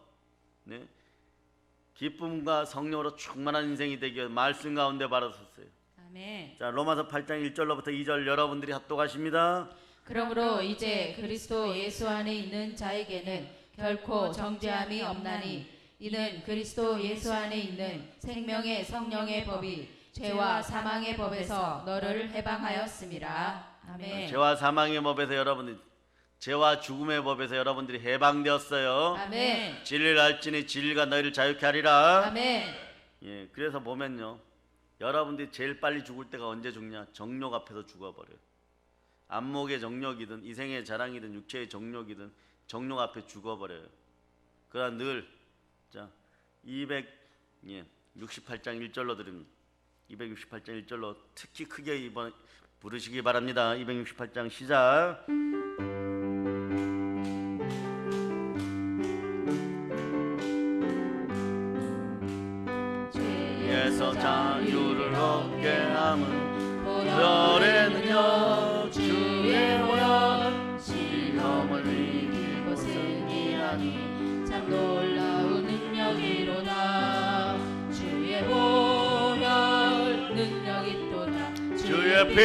Speaker 1: 기쁨과 성령으로 충만한 인생이 되기 위해 말씀 가운데 바라섰어요.
Speaker 2: 아멘.
Speaker 1: 자, 로마서 8장 1절로부터 2절 여러분들이 합독하십니다.
Speaker 2: 그러므로 이제 그리스도 예수 안에 있는 자에게는 결코 정죄함이 없나니 이는 그리스도 예수 안에 있는 생명의 성령의 법이 죄와 사망의 법에서 너를 해방하였음이라. 아멘.
Speaker 1: 죄와 사망의 법에서 여러분들, 죄와 죽음의 법에서 여러분들이 해방되었어요.
Speaker 2: 아멘.
Speaker 1: 진리를 알지니 진리가 너희를 자유케 하리라.
Speaker 2: 아멘.
Speaker 1: 그래서 보면요, 여러분들이 제일 빨리 죽을 때가 언제 죽냐? 정욕 앞에서 죽어버려요. 안목의 정욕이든 이생의 자랑이든 육체의 정욕이든 정욕 앞에 죽어버려요. 그러나 늘 자, 268장 1절로 드립니다. 268장 1절로 특히 크게 이번 부르시기 바랍니다. 268장 시작. 죄에서 자유를 얻게 함은 보혈의 능력 주의 보혈 시험을 이기고 승리하니 참
Speaker 2: 놀라운 능력이로다. 주의 보혈 능력이로다.
Speaker 1: 주의 피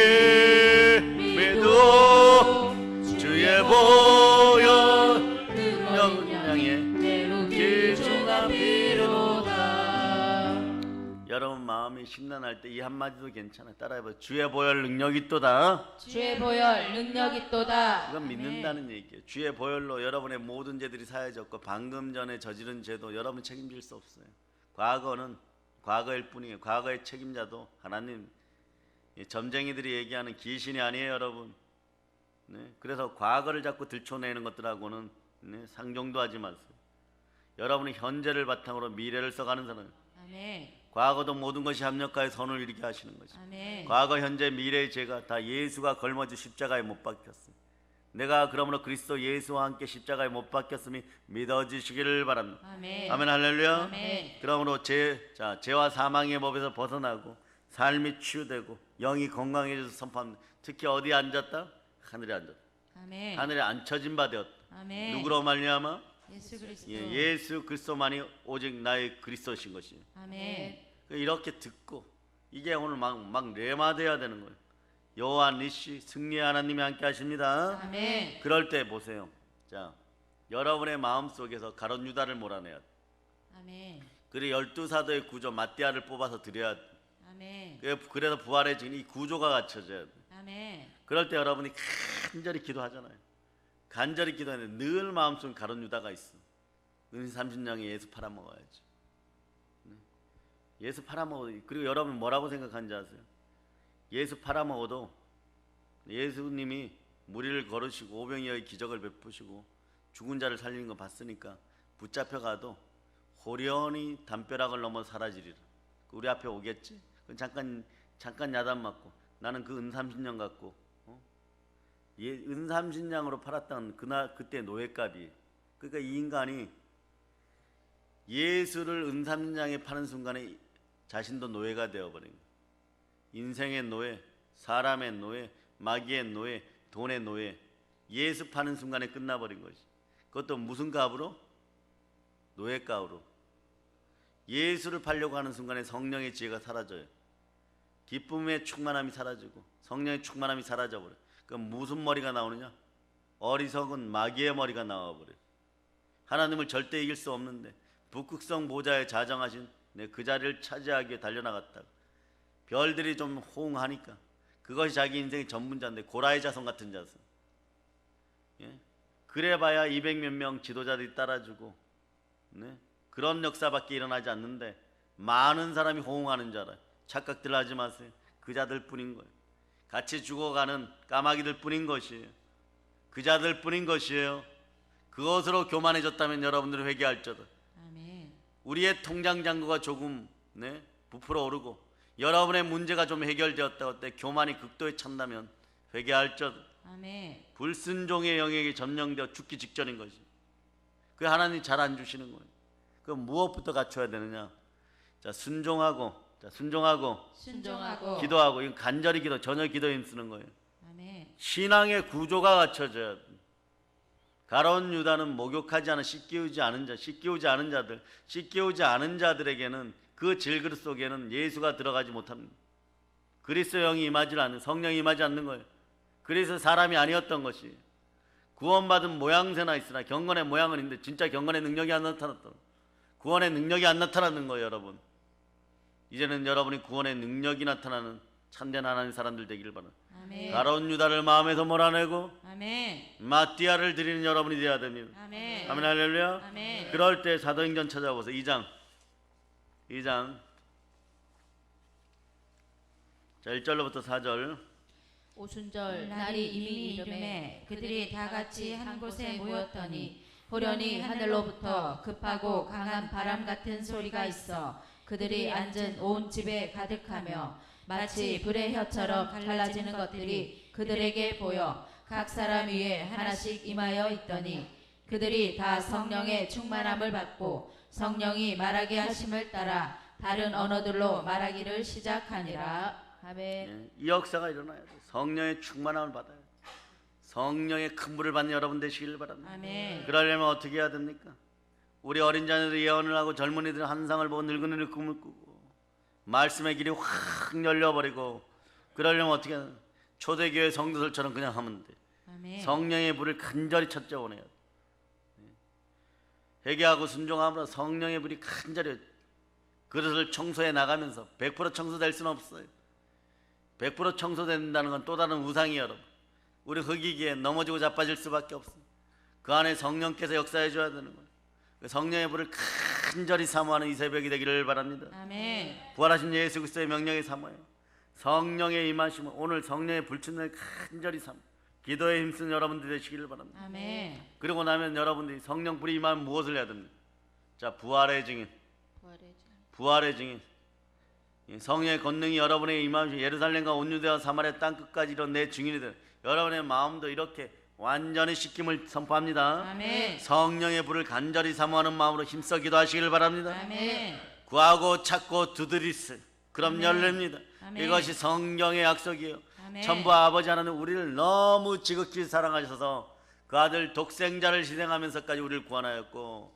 Speaker 1: 믿어 주의 보혈 능력 향해 길쭉한 피로다. 여러분 마음이 심란할 때 이 한마디도 괜찮아요. 따라해봐요. 주의 보혈 능력이 또다.
Speaker 2: 주의 보혈 능력이로다.
Speaker 1: 이건 믿는다는 얘기예요. 주의 보혈로 여러분의 모든 죄들이 사해졌고 방금 전에 저지른 죄도 여러분 책임질 수 없어요. 과거는 과거일 뿐이에요. 과거의 책임자도 하나님. 점쟁이들이 얘기하는 귀신이 아니에요, 여러분. 그래서 과거를 자꾸 들춰내는 것들하고는 상종도 하지 마세요. 여러분이 현재를 바탕으로 미래를 써가는 사람.
Speaker 2: 아멘.
Speaker 1: 과거도 모든 것이 합력하여 선을 이루게 하시는 거죠.
Speaker 2: 아멘.
Speaker 1: 과거, 현재, 미래의 죄가 다 예수가 걸머져 십자가에 못 박혔어요. 내가 그러므로 그리스도 예수와 함께 십자가에 못 박혔음이 믿어지시기를 바랍니다.
Speaker 2: 아멘.
Speaker 1: 아멘, 할렐루야.
Speaker 2: 아멘.
Speaker 1: 그러므로 죄와 사망의 법에서 벗어나고 삶이 치유되고 영이 건강해져서 선포합니다. 특히 어디에 앉았다? 하늘에 앉았다.
Speaker 2: 아멘.
Speaker 1: 하늘에 앉혀진 바 되었다.
Speaker 2: 아멘.
Speaker 1: 누구로 말미암아?
Speaker 2: 예수 그리스도.
Speaker 1: 예수 그리스도만이 오직 나의 그리스도신 것이에요.
Speaker 2: 아멘.
Speaker 1: 이렇게 듣고 이게 오늘 막 레마돼야 되는 거예요. 여호와 니시 승리의 하나님이 함께 하십니다.
Speaker 2: 아멘.
Speaker 1: 그럴 때 보세요. 자, 여러분의 마음 속에서 가룟 유다를 몰아내야 돼.
Speaker 2: 아멘.
Speaker 1: 그리고 12사도의 구조 마띠아를 뽑아서 드려야 돼.
Speaker 2: 아멘.
Speaker 1: 그래서 부활의 증인 이 구조가 갖춰져야 돼.
Speaker 2: 아멘.
Speaker 1: 그럴 때 여러분이 간절히 기도하잖아요. 간절히 기도하는데 늘 마음속에 가룟 유다가 있어. 은삼신령에 예수 팔아먹어야지. 예수 팔아먹어도, 그리고 여러분 뭐라고 생각하는지 아세요? 예수 팔아먹어도 예수님이 무리를 걸으시고 오병이어의 기적을 베푸시고 죽은 자를 살리는 거 봤으니까 붙잡혀가도 호련히 담벼락을 넘어 사라지리라. 우리 앞에 오겠지? 잠깐 야단 맞고 나는 그 은삼신령 갖고 은삼신령으로 팔았던 그때 노예값이, 그러니까 이 인간이 예수를 은삼신령에 파는 순간에 자신도 노예가 되어버린 거예요. 인생의 노예, 사람의 노예, 마귀의 노예, 돈의 노예, 예수 파는 순간에 끝나버린 것이. 그것도 무슨 값으로? 노예값으로. 예수를 팔려고 하는 순간에 성령의 지혜가 사라져요. 기쁨의 충만함이 사라지고 성령의 충만함이 사라져버려요. 그럼 무슨 머리가 나오느냐? 어리석은 마귀의 머리가 나와버려요. 하나님을 절대 이길 수 없는데 북극성 보좌에 자정하신 그 자리를 차지하기 위해 달려나갔다가 별들이 좀 호응하니까 그것이 자기 인생의 전문자인데 고라의 자손 같은 자손. 예? 그래봐야 200몇 명 지도자들이 따라주고, 네? 그런 역사밖에 일어나지 않는데 많은 사람이 호응하는 줄 알아요. 착각들 하지 마세요. 그 자들 뿐인 거예요. 같이 죽어가는 까마귀들 뿐인 것이에요. 그 자들 뿐인 것이에요. 그것으로 교만해졌다면 여러분들이 회개할지어다.
Speaker 2: 아멘.
Speaker 1: 우리의 통장 잔고가 조금 부풀어 오르고 여러분의 문제가 좀 해결되었다고 때 교만이 극도에 찬다면 회개할지어다.
Speaker 2: 아멘.
Speaker 1: 불순종의 영역이 점령되어 죽기 직전인 것이. 그 하나님 잘 안 주시는 거예요. 그 무엇부터 갖춰야 되느냐? 자, 순종하고 기도하고, 이건 간절히 기도, 전혀 기도에 힘쓰는 거예요.
Speaker 2: 아멘.
Speaker 1: 신앙의 구조가 갖춰져야 돼. 가룟 유다는 목욕하지 않은 씻기우지 않은 자들에게는 그 질그릇 속에는 예수가 들어가지 못합니다. 그리스도의 영이 임하지 않는, 성령이 임하지 않는 거예요. 그래서 사람이 아니었던 것이. 구원받은 모양새나 있으나 경건의 모양은 있는데 진짜 경건의 능력이 안 나타났다. 구원의 능력이 안 나타나는 거예요, 여러분. 이제는 여러분이 구원의 능력이 나타나는 참된 하나님 사람들 되기를 바랍니다.
Speaker 2: 아멘.
Speaker 1: 가룟 유다를 마음에서 몰아내고
Speaker 2: 아멘.
Speaker 1: 마띠아를 드리는 여러분이 되어야 됩니다.
Speaker 2: 아멘.
Speaker 1: 아멘, 할렐루야.
Speaker 2: 아멘.
Speaker 1: 그럴 때 사도행전 찾아보세요. 2장. 자, 1절로부터 4절.
Speaker 2: 오순절 날이 이미 이름에 그들이 다 같이 한 곳에 모였더니 호련히 하늘로부터 급하고 강한 바람 같은 소리가 있어 그들이 앉은 온 집에 가득하며 마치 불의 혀처럼 갈라지는 것들이 그들에게 보여 각 사람 위에 하나씩 임하여 있더니 그들이 다 성령의 충만함을 받고 성령이 말하게 하심을 따라 다른 언어들로 말하기를 시작하니라. 아멘.
Speaker 1: 이 역사가 일어나야 돼. 성령의 충만함을 받아야 돼. 성령의 큰 불을 받는 여러분 되시기를 바랍니다.
Speaker 2: 아멘.
Speaker 1: 그러려면 어떻게 해야 됩니까? 우리 어린 자녀들이 예언을 하고 젊은이들은 환상을 보고 늙은이들이 꿈을 꾸고 말씀의 길이 확 열려버리고, 그러려면 어떻게 해야 돼? 초대교회 성도들처럼 그냥 하면 돼.
Speaker 2: 아멘.
Speaker 1: 성령의 불을 간절히 찾아오내야 돼. 회개하고 순종함으로 성령의 불이 간절히 그릇을 청소해 나가면서 100% 청소될 수는 없어요. 100% 청소된다는 건 또 다른 우상이에요, 여러분. 우리 흙이기에 넘어지고 자빠질 수밖에 없어요. 그 안에 성령께서 역사해 줘야 되는 거예요. 성령의 불을 간절히 사모하는 이 새벽이 되기를 바랍니다.
Speaker 2: 아멘.
Speaker 1: 부활하신 예수 그리스도의 명령에 사모해요. 성령의 임하심은 오늘 성령의 불춘을 간절히 사모, 기도에 힘쓴 여러분들 되시기를 바랍니다.
Speaker 2: 아멘.
Speaker 1: 그리고 나면 여러분들이 성령 불이 임하면 무엇을 해야 됩니까? 자, 부활의 증인. 성령의 권능이 여러분에게 임하시고 예루살렘과 온 유대와 사마리아 땅 끝까지 이런 내 증인이 되는 여러분의 마음도 이렇게 완전히 씻김을 선포합니다.
Speaker 2: 아멘.
Speaker 1: 성령의 불을 간절히 사모하는 마음으로 힘써 기도하시길 바랍니다.
Speaker 2: 아멘.
Speaker 1: 구하고 찾고 두드리세, 그럼
Speaker 2: 아멘.
Speaker 1: 열립니다.
Speaker 2: 아멘.
Speaker 1: 이것이 성령의 약속이에요.
Speaker 2: 아멘.
Speaker 1: 천부 아버지 하나님 우리를 너무 지극히 사랑하셔서 그 아들 독생자를 희생하면서까지 우리를 구원하였고,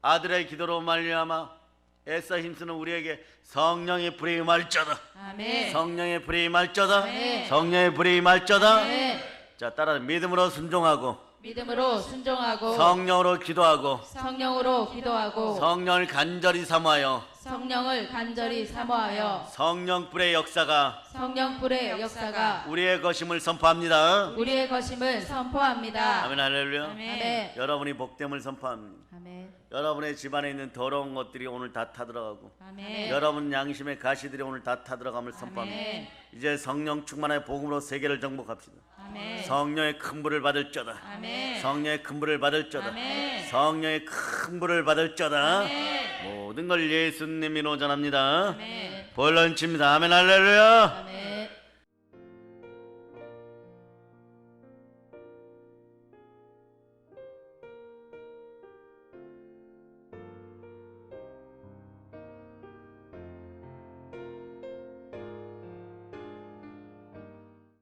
Speaker 1: 아들의 기도로 말미암아 애써 힘쓰는 우리에게 성령의 불이 임할지어다.
Speaker 2: 아멘.
Speaker 1: 성령의 불이 임할지어다.
Speaker 2: 아멘.
Speaker 1: 성령의 불이 임할지어다.
Speaker 2: 아멘.
Speaker 1: 자, 따라 믿음으로 순종하고
Speaker 2: 믿음으로 순종하고
Speaker 1: 성령으로 기도하고
Speaker 2: 성령으로 기도하고
Speaker 1: 성령을 간절히 사모하여
Speaker 2: 성령을 간절히 사모하여
Speaker 1: 성령불의 역사가
Speaker 2: 성령불의 역사가
Speaker 1: 우리의 것임을 선포합니다.
Speaker 2: 우리의 것임을 선포합니다.
Speaker 1: 아멘 할렐루야.
Speaker 2: 아멘.
Speaker 1: 여러분이 복됨을 선포합니다.
Speaker 2: 아멘.
Speaker 1: 여러분의 집안에 있는 더러운 것들이 오늘 다 타들어가고
Speaker 2: 아멘.
Speaker 1: 여러분 양심의 가시들이 오늘 다 타들어감을 선포합니다.
Speaker 2: 아멘.
Speaker 1: 이제 성령 충만의 복음으로 세계를 정복합시다.
Speaker 2: 아멘.
Speaker 1: 성령의 큰 불을 받을 자다.
Speaker 2: 아멘.
Speaker 1: 성령의 큰 불을 받을 자다.
Speaker 2: 아멘.
Speaker 1: 성령의 큰 불을 받을 자다.
Speaker 2: 아멘.
Speaker 1: 모든 걸 예수님이로 전합니다.
Speaker 2: 아멘.
Speaker 1: 벌런칩니다. 아멘 할렐루야.
Speaker 2: 아멘.